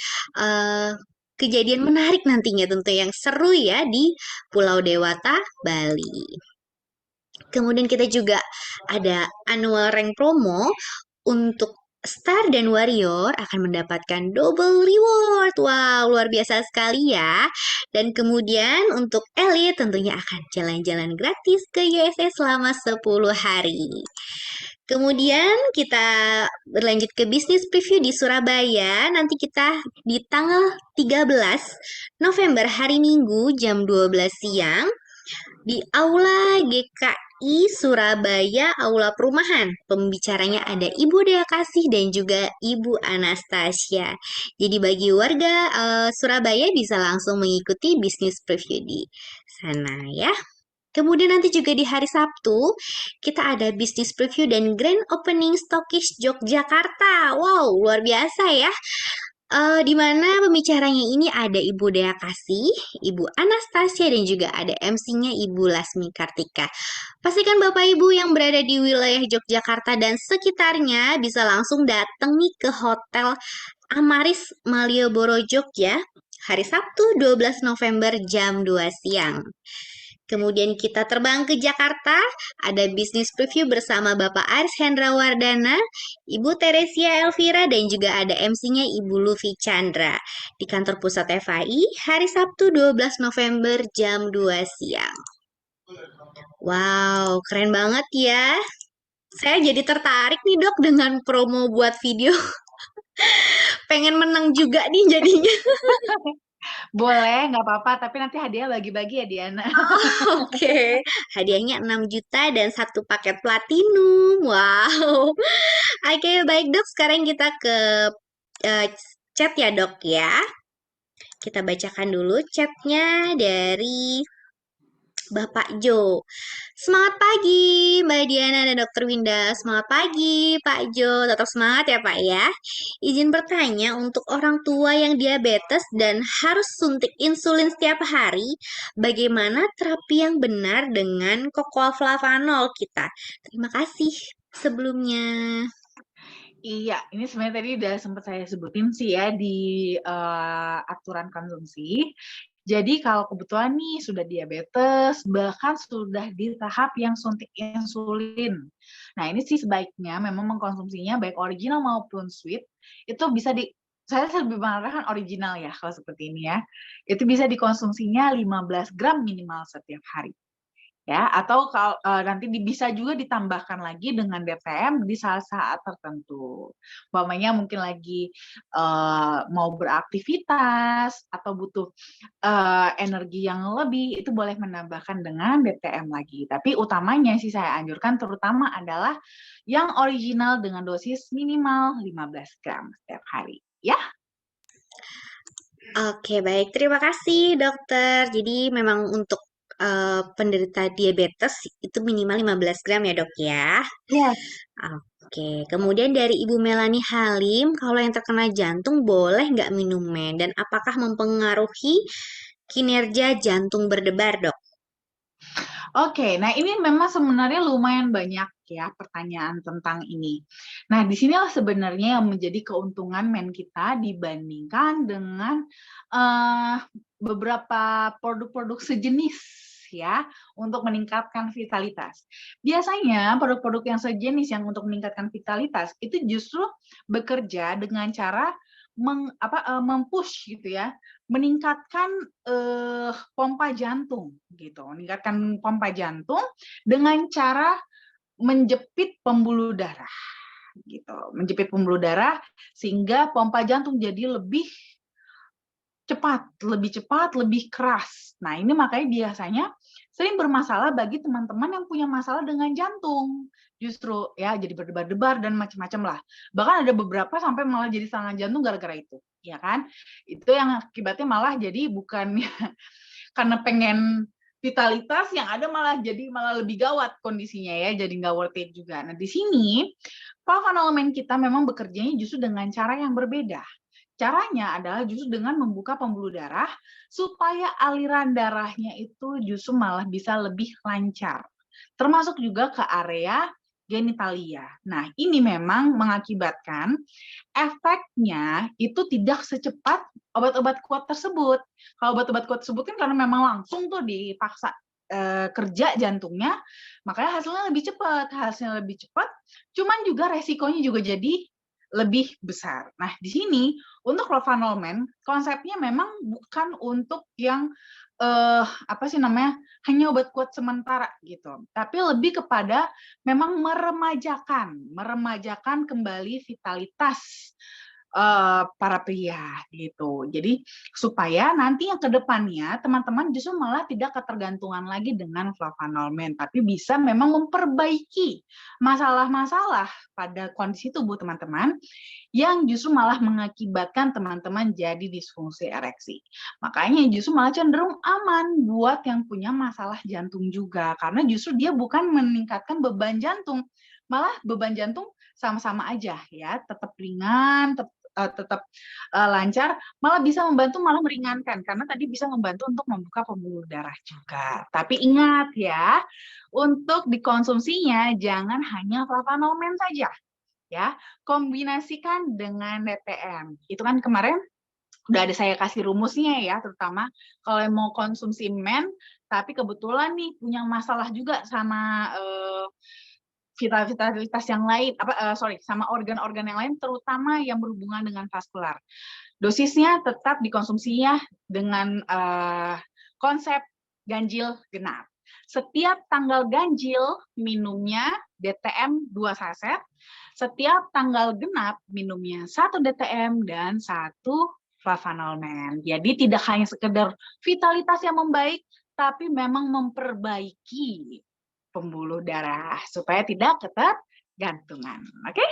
kejadian menarik nantinya, tentu yang seru ya di Pulau Dewata, Bali. Kemudian kita juga ada annual rank promo untuk Star dan Warrior akan mendapatkan double reward. Wow, luar biasa sekali ya. Dan kemudian untuk Elite tentunya akan jalan-jalan gratis ke USA selama 10 hari. Kemudian kita berlanjut ke bisnis preview di Surabaya. Nanti kita di tanggal 13 November hari Minggu jam 12 siang di Aula GKI Surabaya, Aula Perumahan. Pembicaranya ada Ibu Dea Kasih dan juga Ibu Anastasia. Jadi bagi warga Surabaya bisa langsung mengikuti bisnis preview di sana ya. Kemudian nanti juga di hari Sabtu, kita ada bisnis preview dan grand opening Stockish Yogyakarta. Wow, luar biasa ya. Di mana pembicaranya ini ada Ibu Dea Kasih, Ibu Anastasia, dan juga ada MC-nya Ibu Lasmi Kartika. Pastikan Bapak Ibu yang berada di wilayah Yogyakarta dan sekitarnya bisa langsung datang nih ke Hotel Amaris Malioboro Jogja hari Sabtu 12 November jam 2 siang. Kemudian kita terbang ke Jakarta, ada bisnis preview bersama Bapak Aris Hendra Wardana, Ibu Teresia Elvira, dan juga ada MC-nya Ibu Lufi Chandra di kantor pusat FAI hari Sabtu 12 November jam 2 siang. Wow, keren banget ya. Saya jadi tertarik nih dok dengan promo buat video. Pengen menang juga nih jadinya. Boleh, nggak apa-apa, tapi nanti hadiah bagi-bagi ya Diana. Oke, hadiahnya 6 juta dan satu paket platinum. Wow. Oke, baik dok. Sekarang kita ke eh, chat ya dok ya. Kita bacakan dulu chatnya dari Bapak Jo. Semangat pagi Mbak Diana dan Dokter Winda. Semangat pagi Pak Jo. Tetap semangat ya Pak ya. Izin bertanya untuk orang tua yang diabetes dan harus suntik insulin setiap hari, bagaimana terapi yang benar dengan kokoaflavanol kita? Terima kasih sebelumnya. Iya, ini sebenarnya tadi udah sempat saya sebutin sih ya di aturan konsumsi. Jadi kalau kebetulan nih sudah diabetes, bahkan sudah di tahap yang suntik insulin. Nah ini sih sebaiknya memang mengkonsumsinya baik original maupun sweet, itu bisa saya lebih mengarahkan original ya kalau seperti ini ya. Itu bisa dikonsumsinya 15 gram minimal setiap hari. Ya, atau kalau nanti bisa juga ditambahkan lagi dengan DTM di saat-saat tertentu. Umpamanya mungkin lagi mau beraktivitas atau butuh energi yang lebih, itu boleh menambahkan dengan DTM lagi. Tapi utamanya sih saya anjurkan terutama adalah yang original dengan dosis minimal 15 gram setiap hari. Ya. Oke, baik. Terima kasih, dokter. Jadi memang untuk penderita diabetes itu minimal 15 gram ya, dok ya. Yes. Oke, kemudian dari Ibu Melani Halim, kalau yang terkena jantung boleh nggak minum men? Dan apakah mempengaruhi kinerja jantung berdebar, dok? Oke, nah ini memang sebenarnya lumayan banyak ya pertanyaan tentang ini. Nah, di sinilah sebenarnya yang menjadi keuntungan men kita dibandingkan dengan beberapa produk-produk sejenis ya untuk meningkatkan vitalitas. Biasanya produk-produk yang sejenis yang untuk meningkatkan vitalitas itu justru bekerja dengan cara mempush gitu ya, meningkatkan pompa jantung gitu, meningkatkan pompa jantung dengan cara menjepit pembuluh darah gitu, menjepit pembuluh darah sehingga pompa jantung jadi lebih cepat, lebih keras. Nah, ini makanya biasanya sering bermasalah bagi teman-teman yang punya masalah dengan jantung. Justru ya jadi berdebar-debar dan macam-macam lah. Bahkan ada beberapa sampai malah jadi serangan jantung gara-gara itu, ya kan? Itu yang akibatnya malah jadi bukan karena pengen vitalitas yang ada malah lebih gawat kondisinya ya, jadi nggak worth it juga. Nah, di sini flavanomen kita memang bekerjanya justru dengan cara yang berbeda. Caranya adalah justru dengan membuka pembuluh darah supaya aliran darahnya itu justru malah bisa lebih lancar. Termasuk juga ke area genitalia. Nah, ini memang mengakibatkan efeknya itu tidak secepat obat-obat kuat tersebut. Kalau obat-obat kuat tersebut kan karena memang langsung tuh dipaksa kerja jantungnya, makanya hasilnya lebih cepat, cuman juga resikonya juga jadi lebih besar. Nah, di sini untuk flavanomen konsepnya memang bukan untuk yang hanya obat kuat sementara gitu, tapi lebih kepada memang meremajakan kembali vitalitas para pria gitu. Jadi supaya nanti yang ke depannya teman-teman justru malah tidak ketergantungan lagi dengan flavanomen, tapi bisa memang memperbaiki masalah-masalah pada kondisi tubuh teman-teman yang justru malah mengakibatkan teman-teman jadi disfungsi ereksi. Makanya justru malah cenderung aman buat yang punya masalah jantung juga, karena justru dia bukan meningkatkan beban jantung, malah beban jantung sama-sama aja ya, tetap ringan, lancar, malah bisa membantu, malah meringankan karena tadi bisa membantu untuk membuka pembuluh darah juga. Tapi ingat ya, untuk dikonsumsinya jangan hanya flavanomen saja ya, kombinasikan dengan DTM. Itu kan kemarin udah ada saya kasih rumusnya ya, terutama kalau mau konsumsi men, tapi kebetulan nih punya masalah juga sama vitalitas yang lain, sama organ-organ yang lain, terutama yang berhubungan dengan vaskular. Dosisnya tetap dikonsumsinya dengan konsep ganjil genap. Setiap tanggal ganjil minumnya DTM 2 saset, setiap tanggal genap minumnya 1 DTM dan 1 flavanomen. Jadi tidak hanya sekedar vitalitas yang membaik, tapi memang memperbaiki pembuluh darah supaya tidak ketergantungan. Oke?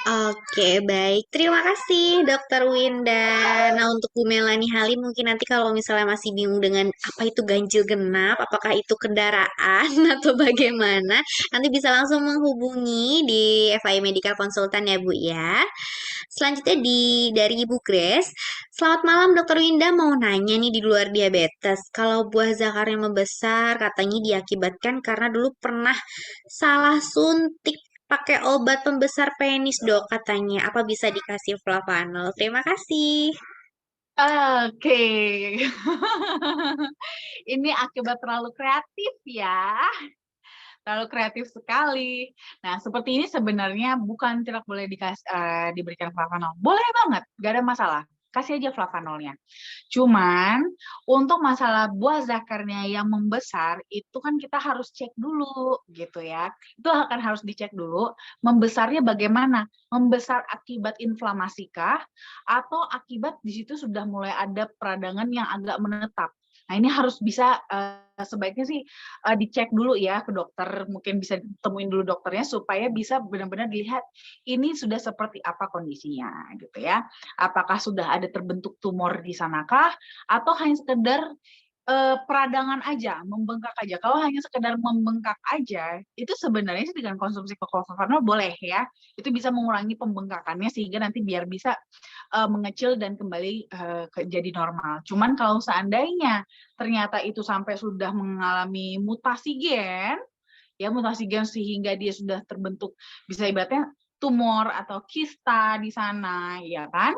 Oke, baik. Terima kasih, Dokter Winda. Nah, untuk Bu Melani Halim, mungkin nanti kalau misalnya masih bingung dengan apa itu ganjil genap, apakah itu kendaraan atau bagaimana, nanti bisa langsung menghubungi di FI Medical Consultant ya, Bu ya. Selanjutnya dari Ibu Grace. Selamat malam, Dokter Winda. Mau nanya nih di luar diabetes. Kalau buah zakarnya membesar, katanya diakibatkan karena dulu pernah salah suntik pakai obat pembesar penis, Dok, katanya. Apa bisa dikasih flavanol? Terima kasih. Oke. Ini akibat terlalu kreatif ya. Terlalu kreatif sekali. Nah, seperti ini sebenarnya bukan tidak boleh diberikan flavanol. Boleh banget, gak ada masalah. Kasih aja flavanolnya. Cuman untuk masalah buah zakarnya yang membesar itu kan kita harus cek dulu gitu ya. Itu akan harus dicek dulu membesarnya bagaimana? Membesar akibat inflamasi kah atau akibat di situ sudah mulai ada peradangan yang agak menetap. Nah, ini harus bisa sebaiknya sih dicek dulu ya ke dokter, mungkin bisa temuin dulu dokternya supaya bisa benar-benar dilihat ini sudah seperti apa kondisinya gitu ya. Apakah sudah ada terbentuk tumor di sanakah atau hanya sekedar peradangan aja, membengkak aja. Kalau hanya sekedar membengkak aja, itu sebenarnya sih dengan konsumsi flavanol boleh ya. Itu bisa mengurangi pembengkakannya sehingga nanti biar bisa mengecil dan kembali jadi normal. Cuman kalau seandainya ternyata itu sampai sudah mengalami mutasi gen, ya mutasi gen sehingga dia sudah terbentuk bisa ibaratnya tumor atau kista di sana, ya kan?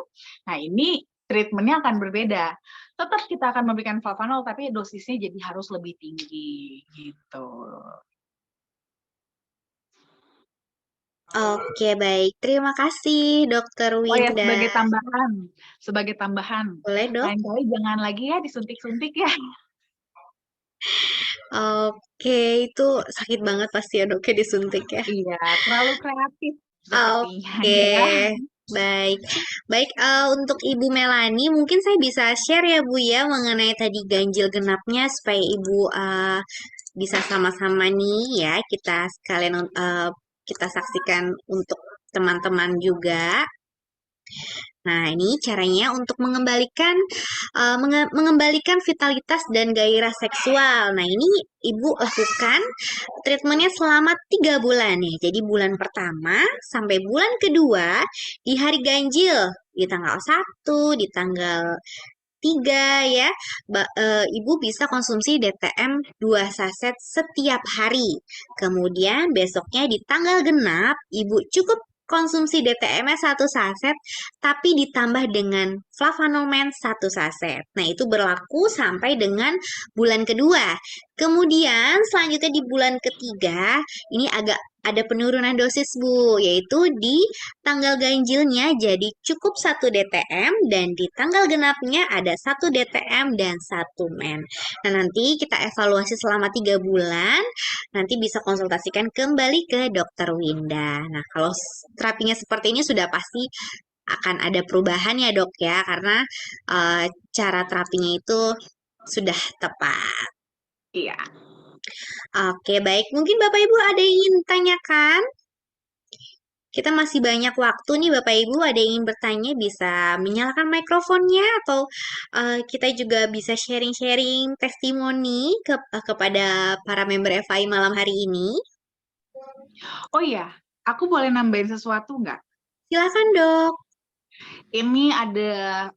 Nah, ini treatmentnya akan berbeda. Tetap kita akan memberikan flavanol, tapi dosisnya jadi harus lebih tinggi, gitu. Oke, baik. Terima kasih, Dokter Oh ya, Winda. sebagai tambahan, Boleh, Dok? lain kali jangan lagi ya disuntik-suntik ya. Oke, itu sakit banget pasti ya, Dok, ya disuntik ya. Iya, terlalu kreatif sepertinya Oke, ya. baik. Baik, untuk Ibu Melani, mungkin saya bisa share ya, Bu ya, mengenai tadi ganjil genapnya supaya Ibu bisa sama-sama nih ya, kita sekalian kita saksikan untuk teman-teman juga. Nah, ini caranya untuk mengembalikan vitalitas dan gairah seksual. Nah, ini Ibu lakukan treatmentnya selama 3 bulan nih. Jadi bulan pertama sampai bulan kedua di hari ganjil, di tanggal 1, di tanggal 3 ya. Ibu bisa konsumsi DTM 2 saset setiap hari. Kemudian besoknya di tanggal genap, Ibu cukup konsumsi DTM-nya 1 saset, tapi ditambah dengan flavanomen 1 saset. Nah, itu berlaku sampai dengan bulan kedua. Kemudian selanjutnya di bulan ketiga, ini agak ada penurunan dosis, Bu, yaitu di tanggal ganjilnya jadi cukup 1 DTM dan di tanggal genapnya ada 1 DTM dan 1 men. Nah, nanti kita evaluasi selama 3 bulan, nanti bisa konsultasikan kembali ke Dokter Winda. Nah, kalau terapinya seperti ini sudah pasti akan ada perubahan ya, Dok ya, karena cara terapinya itu sudah tepat. Iya. Oke, baik. Mungkin Bapak Ibu ada yang ingin tanyakan? Kita masih banyak waktu nih Bapak Ibu, ada yang ingin bertanya bisa menyalakan mikrofonnya atau kita juga bisa sharing-sharing testimoni kepada para member FI malam hari ini. Oh iya, aku boleh nambahin sesuatu nggak? Silakan dok. Ini ada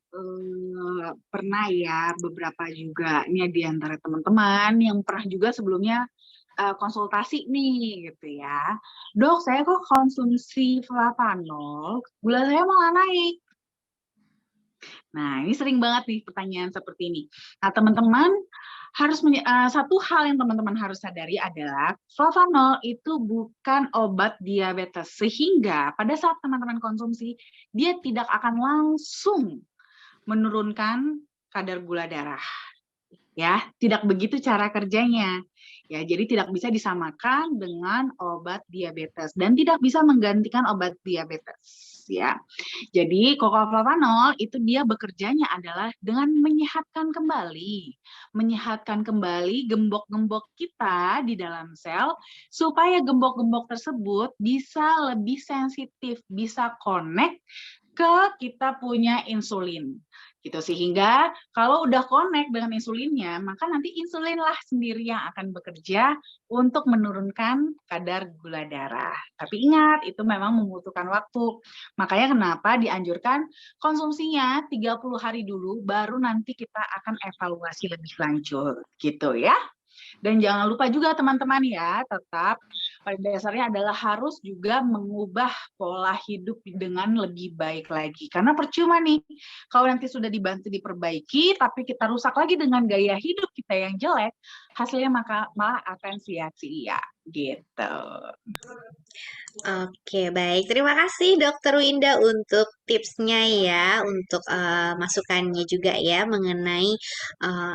pernah ya beberapa juga ini di antara teman-teman yang pernah juga sebelumnya konsultasi nih gitu ya. Dok, saya kok konsumsi flavanol, gula saya malah naik. Nah, ini sering banget nih pertanyaan seperti ini. Nah, teman-teman harus satu hal yang teman-teman harus sadari adalah flavanol itu bukan obat diabetes, sehingga pada saat teman-teman konsumsi dia tidak akan langsung menurunkan kadar gula darah. Ya, tidak begitu cara kerjanya. Ya, jadi tidak bisa disamakan dengan obat diabetes dan tidak bisa menggantikan obat diabetes. Ya, jadi flavanol itu dia bekerjanya adalah dengan menyehatkan kembali gembok-gembok kita di dalam sel supaya gembok-gembok tersebut bisa lebih sensitif, bisa connect ke kita punya insulin. Gitu, sehingga kalau udah connect dengan insulinnya, maka nanti insulinlah sendiri yang akan bekerja untuk menurunkan kadar gula darah. Tapi ingat, itu memang membutuhkan waktu. Makanya kenapa dianjurkan konsumsinya 30 hari dulu, baru nanti kita akan evaluasi lebih lanjut. Gitu ya. Dan jangan lupa juga teman-teman ya, tetap pada dasarnya adalah harus juga mengubah pola hidup dengan lebih baik lagi. Karena percuma nih, kalau nanti sudah dibantu diperbaiki, tapi kita rusak lagi dengan gaya hidup kita yang jelek, hasilnya malah akan sia-sia gitu. Oke, baik. Terima kasih Dokter Winda untuk tipsnya ya, untuk masukannya juga ya mengenai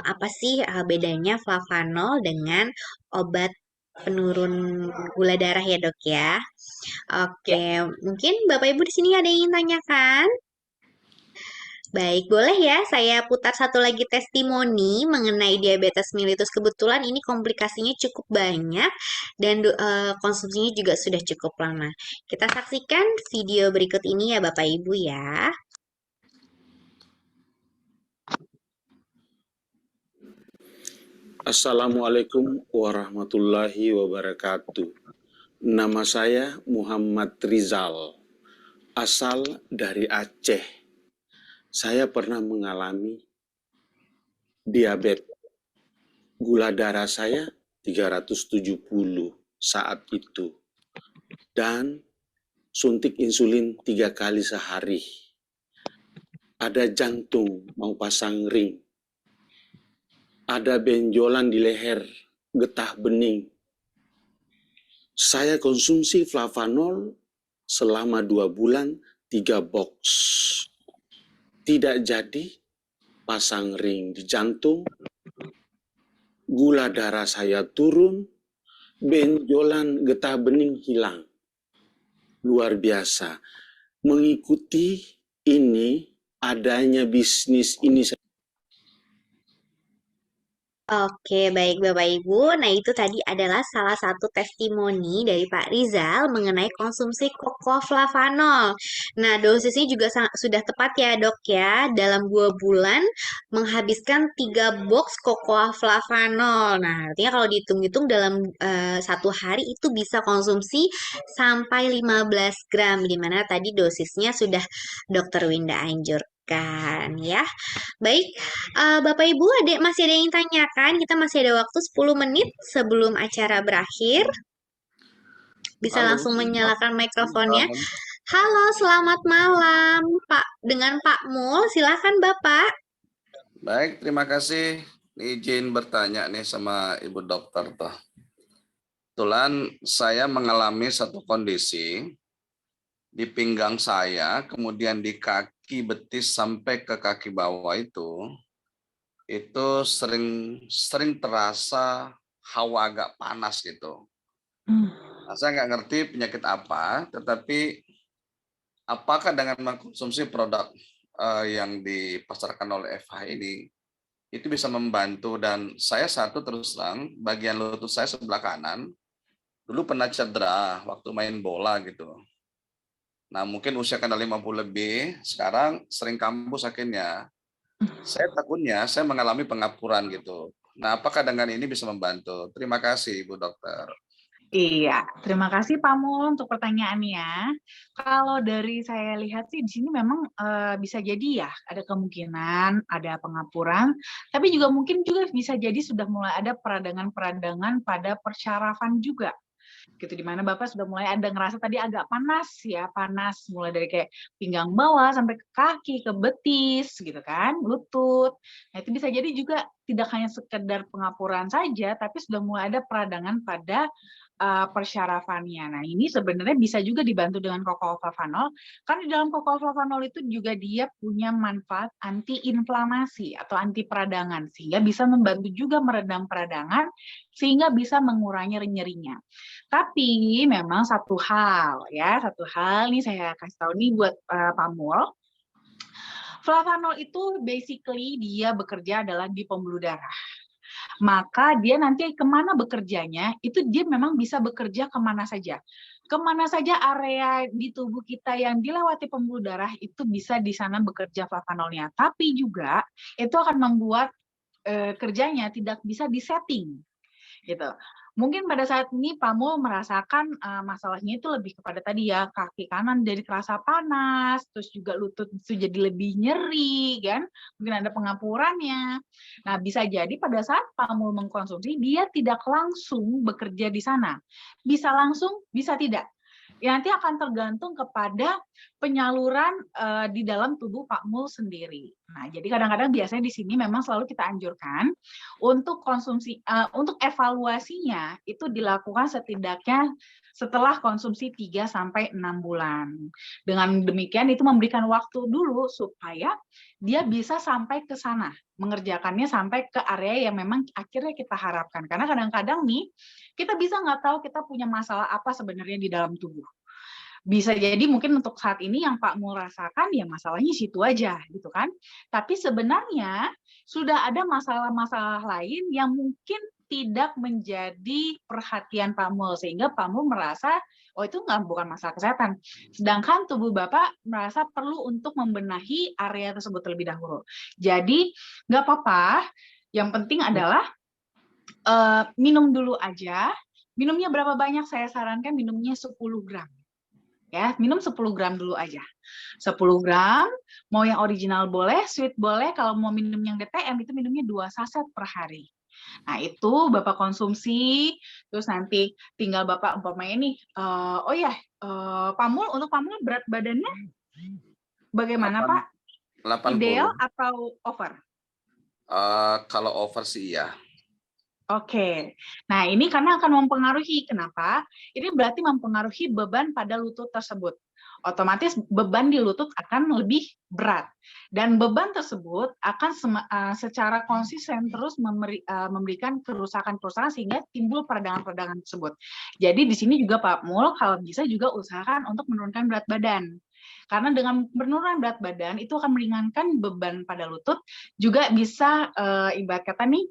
apa sih bedanya flavanol dengan obat penurun gula darah ya dok ya. Ya. Oke, mungkin Bapak Ibu di sini ada yang ingin tanyakan? Baik, boleh ya saya putar satu lagi testimoni mengenai diabetes mellitus. Kebetulan ini komplikasinya cukup banyak dan konsumsinya juga sudah cukup lama. Kita saksikan video berikut ini ya Bapak Ibu ya. Assalamualaikum warahmatullahi wabarakatuh. Nama saya Muhammad Rizal, asal dari Aceh. Saya pernah mengalami diabetes. Gula darah saya 370 saat itu. Dan suntik insulin 3 kali sehari. Ada jantung mau pasang ring. Ada benjolan di leher, getah bening. Saya konsumsi flavanol selama 2 bulan 3 box. Tidak jadi, pasang ring di jantung, gula darah saya turun, benjolan getah bening hilang. Luar biasa. Mengikuti ini, adanya bisnis ini. Oke, baik Bapak Ibu. Nah, itu tadi adalah salah satu testimoni dari Pak Rizal mengenai konsumsi flavanol. Nah, dosisnya juga sudah tepat ya, Dok ya. Dalam 2 bulan menghabiskan 3 box flavanol. Nah, artinya kalau dihitung-hitung dalam 1 hari itu bisa konsumsi sampai 15 gram, di mana tadi dosisnya sudah Dokter Winda anjurkan ya. Baik, Bapak Ibu, masih ada yang tanyakan? Kita masih ada waktu 10 menit sebelum acara berakhir. Bisa Halo, langsung menyalakan mikrofonnya. malam. Halo, selamat malam, Pak. Dengan Pak Mul, silakan Bapak. Baik, terima kasih. Izin bertanya nih sama Ibu Dokter toh. Kebetulan saya mengalami satu kondisi di pinggang saya, kemudian di kaki betis sampai ke kaki bawah itu sering terasa hawa agak panas gitu. Nah, saya nggak ngerti penyakit apa, tetapi apakah dengan mengkonsumsi produk yang dipasarkan oleh FH ini itu bisa membantu. Dan saya terus terang bagian lutut saya sebelah kanan dulu pernah cedera waktu main bola gitu. Nah, mungkin usia karena 50 lebih, sekarang sering kambuh sakitnya. Saya takutnya saya mengalami pengapuran gitu. Nah, apakah dengan ini bisa membantu? Terima kasih, Ibu Dokter. Iya, terima kasih Pak Mul untuk pertanyaannya. Kalau dari saya lihat sih di sini memang bisa jadi ya ada kemungkinan ada pengapuran, tapi juga mungkin juga bisa jadi sudah mulai ada peradangan-peradangan pada persyarafan juga. Gitu, di mana Bapak sudah mulai ada ngerasa tadi agak panas ya, panas mulai dari kayak pinggang bawah sampai ke kaki, ke betis gitu kan, lutut. Nah, itu bisa jadi juga tidak hanya sekedar pengapuran saja, tapi sudah mulai ada peradangan pada persyarafannya. Nah, ini sebenarnya bisa juga dibantu dengan kokolflavanol, karena di dalam kokolflavanol itu juga dia punya manfaat anti-inflamasi atau anti peradangan, sehingga bisa membantu juga meredam peradangan, sehingga bisa mengurangi nyerinya. Tapi memang satu hal nih saya kasih tahu nih buat Pak Mul. Flavanol itu basically dia bekerja adalah di pembuluh darah. Maka dia nanti kemana bekerjanya, itu dia memang bisa bekerja kemana saja. Kemana saja area di tubuh kita yang dilewati pembuluh darah itu bisa di sana bekerja flavanolnya. Tapi juga itu akan membuat kerjanya tidak bisa disetting. Gitu. Mungkin pada saat ini Pak Mul merasakan masalahnya itu lebih kepada tadi ya, kaki kanan jadi terasa panas, terus juga lutut itu jadi lebih nyeri kan, mungkin ada pengapurannya. Nah, bisa jadi pada saat Pak Mul mengkonsumsi dia tidak langsung bekerja di sana. Bisa langsung, bisa tidak. Ya, nanti akan tergantung kepada penyaluran di dalam tubuh Pak Mul sendiri. Nah, jadi kadang-kadang biasanya di sini memang selalu kita anjurkan untuk konsumsi, untuk evaluasinya itu dilakukan setidaknya setelah konsumsi 3-6 bulan. Dengan demikian itu memberikan waktu dulu supaya dia bisa sampai ke sana, mengerjakannya sampai ke area yang memang akhirnya kita harapkan. Karena kadang-kadang nih, kita bisa nggak tahu kita punya masalah apa sebenarnya di dalam tubuh. Bisa jadi mungkin untuk saat ini yang Pak Mul rasakan ya masalahnya situ aja gitu kan. Tapi sebenarnya sudah ada masalah-masalah lain yang mungkin tidak menjadi perhatian Pak Mul sehingga Pak Mul merasa oh itu bukan masalah kesehatan. Sedangkan tubuh Bapak merasa perlu untuk membenahi area tersebut terlebih dahulu. Jadi nggak apa-apa. Yang penting adalah minum dulu aja. Minumnya berapa banyak? Saya sarankan minumnya 10 gram. Ya, minum 10 gram dulu aja. 10 gram, mau yang original boleh, sweet boleh, kalau mau minum yang DTM itu minumnya 2 saset per hari. Nah, itu Bapak konsumsi, terus nanti tinggal Bapak umpamanya nih, Pak Mul, untuk Pak Mul berat badannya bagaimana Pak? 80. Ideal atau over? Kalau over sih ya. Oke, nah ini karena akan mempengaruhi, kenapa? Ini berarti mempengaruhi beban pada lutut tersebut. Otomatis beban di lutut akan lebih berat. Dan beban tersebut akan secara konsisten terus memberikan kerusakan-kerusakan sehingga timbul peradangan-peradangan tersebut. Jadi di sini juga Pak Mul, kalau bisa juga usahakan untuk menurunkan berat badan. Karena dengan menurunkan berat badan itu akan meringankan beban pada lutut, juga bisa ibarat kata nih,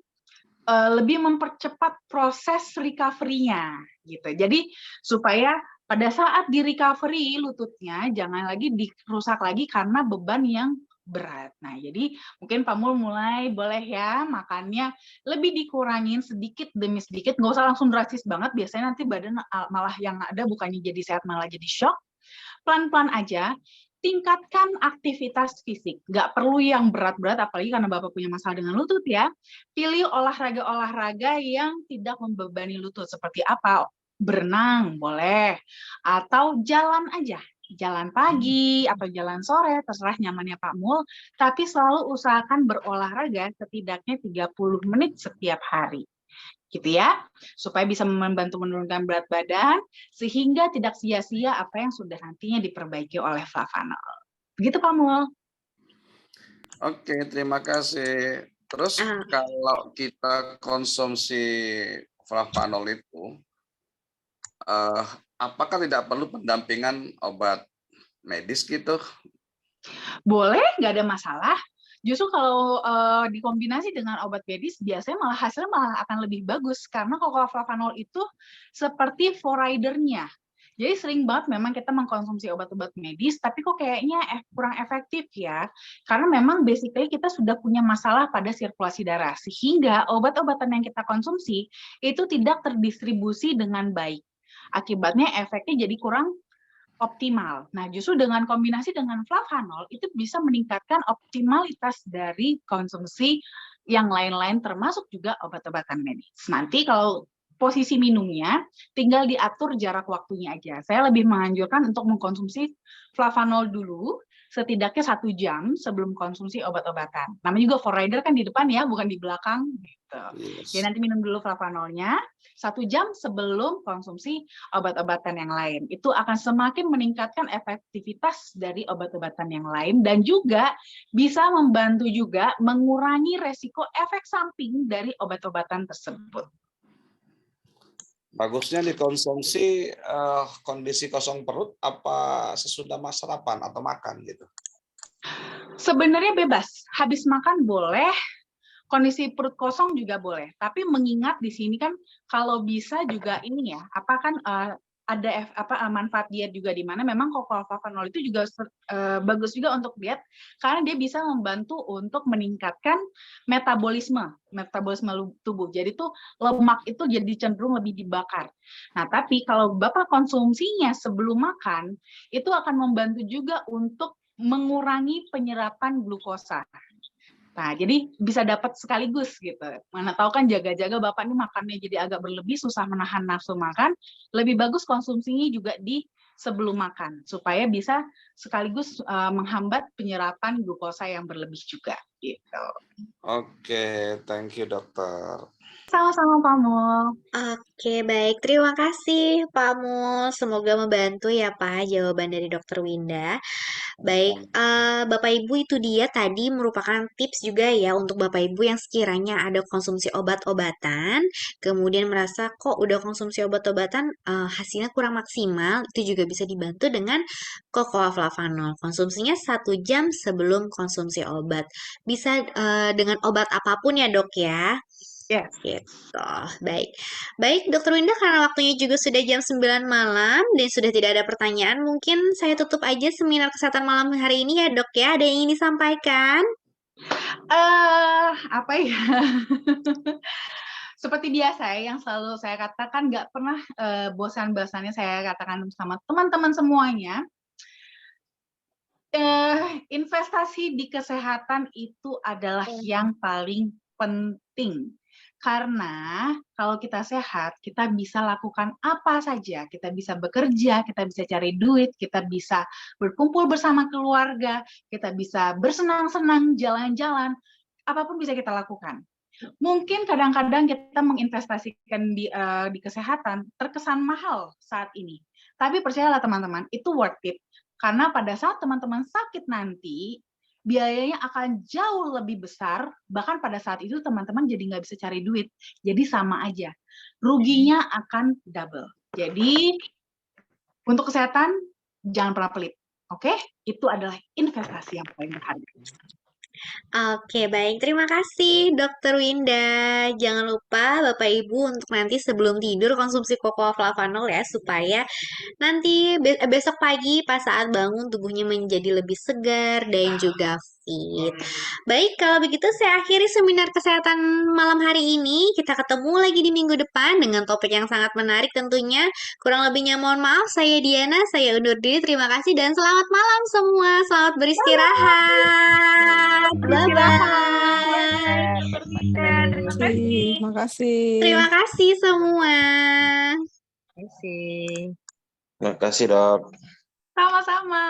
lebih mempercepat proses recovery-nya gitu. Jadi supaya pada saat di recovery lututnya jangan lagi dirusak lagi karena beban yang berat. Nah, jadi mungkin Pak Mul mulai boleh ya makannya lebih dikurangin sedikit demi sedikit, nggak usah langsung drastis banget, biasanya nanti badan malah yang ada bukannya jadi sehat malah jadi shock. Pelan-pelan aja, tingkatkan aktivitas fisik. Nggak perlu yang berat-berat, apalagi karena Bapak punya masalah dengan lutut ya. Pilih olahraga-olahraga yang tidak membebani lutut. Seperti apa? Berenang, boleh. Atau jalan aja. Jalan pagi atau jalan sore, terserah nyamannya Pak Mul. Tapi selalu usahakan berolahraga setidaknya 30 menit setiap hari. Gitu ya, supaya bisa membantu menurunkan berat badan, sehingga tidak sia-sia apa yang sudah nantinya diperbaiki oleh flavanol. Begitu Pak Mul. Oke, terima kasih. Terus kalau kita konsumsi flavanol itu, apakah tidak perlu pendampingan obat medis gitu? Boleh, nggak ada masalah. Justru kalau dikombinasi dengan obat medis, biasanya malah hasilnya malah akan lebih bagus. Karena flavanol itu seperti fluoridernya. Jadi sering banget memang kita mengkonsumsi obat-obat medis, tapi kok kayaknya kurang efektif ya. Karena memang basically kita sudah punya masalah pada sirkulasi darah. Sehingga obat-obatan yang kita konsumsi itu tidak terdistribusi dengan baik. Akibatnya efeknya jadi kurang optimal. Nah, justru dengan kombinasi dengan flavanol itu bisa meningkatkan optimalitas dari konsumsi yang lain-lain termasuk juga obat-obatan medis. Nanti kalau posisi minumnya tinggal diatur jarak waktunya aja. Saya lebih menganjurkan untuk mengkonsumsi flavanol dulu setidaknya 1 jam sebelum konsumsi obat-obatan. Namanya juga for rider kan di depan ya, bukan di belakang gitu. Yes. Jadi nanti minum dulu flavanolnya 1 jam sebelum konsumsi obat-obatan yang lain. Itu akan semakin meningkatkan efektivitas dari obat-obatan yang lain dan juga bisa membantu juga mengurangi resiko efek samping dari obat-obatan tersebut. Bagusnya dikonsumsi kondisi kosong perut apa sesudah sarapan atau makan gitu? Sebenarnya bebas, habis makan boleh, kondisi perut kosong juga boleh. Tapi mengingat di sini kan kalau bisa juga ini ya, apa kan ada manfaat diet juga di mana memang flavanol itu juga bagus juga untuk diet karena dia bisa membantu untuk meningkatkan metabolisme tubuh. Jadi tuh lemak itu jadi cenderung lebih dibakar. Nah, tapi kalau Bapak konsumsinya sebelum makan itu akan membantu juga untuk mengurangi penyerapan glukosa. Nah, jadi bisa dapat sekaligus gitu. Mana tahu kan jaga-jaga Bapak ini makannya jadi agak berlebih, susah menahan nafsu makan. Lebih bagus konsumsinya juga di sebelum makan, supaya bisa sekaligus menghambat penyerapan glukosa yang berlebih juga. Gitu. Oke, thank you dokter. Sama-sama Pak Mul. Oke, baik. Terima kasih, Pak Mul. Semoga membantu ya, Pak, jawaban dari Dokter Winda. Baik, Bapak Ibu itu dia tadi merupakan tips juga ya untuk Bapak Ibu yang sekiranya ada konsumsi obat-obatan, kemudian merasa kok udah konsumsi obat-obatan hasilnya kurang maksimal, itu juga bisa dibantu dengan Cocoa Flavanol. Konsumsinya 1 jam sebelum konsumsi obat. Bisa dengan obat apapun ya, Dok ya. Ya. Gitu. Baik. Baik, Dokter Winda, karena waktunya juga sudah jam 9 malam dan sudah tidak ada pertanyaan, mungkin saya tutup aja seminar kesehatan malam hari ini ya, Dok ya. Ada yang ingin disampaikan? Apa ya? Seperti biasa ya, yang selalu saya katakan, nggak pernah bosan-bosannya saya katakan sama teman-teman semuanya. Investasi di kesehatan itu adalah yang paling penting. Karena kalau kita sehat, kita bisa lakukan apa saja. Kita bisa bekerja, kita bisa cari duit, kita bisa berkumpul bersama keluarga, kita bisa bersenang-senang, jalan-jalan, apapun bisa kita lakukan. Mungkin kadang-kadang kita menginvestasikan di kesehatan terkesan mahal saat ini. Tapi percayalah teman-teman, itu worth it. Karena pada saat teman-teman sakit nanti, biayanya akan jauh lebih besar, bahkan pada saat itu teman-teman jadi nggak bisa cari duit. Jadi sama aja, ruginya akan double. Jadi untuk kesehatan, jangan pernah pelit. Oke? Itu adalah investasi yang paling berharga. Oke, baik. Terima kasih, Dokter Winda. Jangan lupa, Bapak Ibu, untuk nanti sebelum tidur konsumsi Cocoa Flavanol ya, supaya nanti besok pagi pas saat bangun tubuhnya menjadi lebih segar dan juga fit. Baik, kalau begitu saya akhiri seminar kesehatan malam hari ini. Kita ketemu lagi di minggu depan dengan topik yang sangat menarik tentunya. Kurang lebihnya mohon maaf, saya Diana, saya undur diri. Terima kasih dan selamat malam semua. Selamat beristirahat. Bye-bye. Terima kasih. Terima kasih. Terima kasih semua. Terima kasih. Terima kasih, Dok. Sama-sama.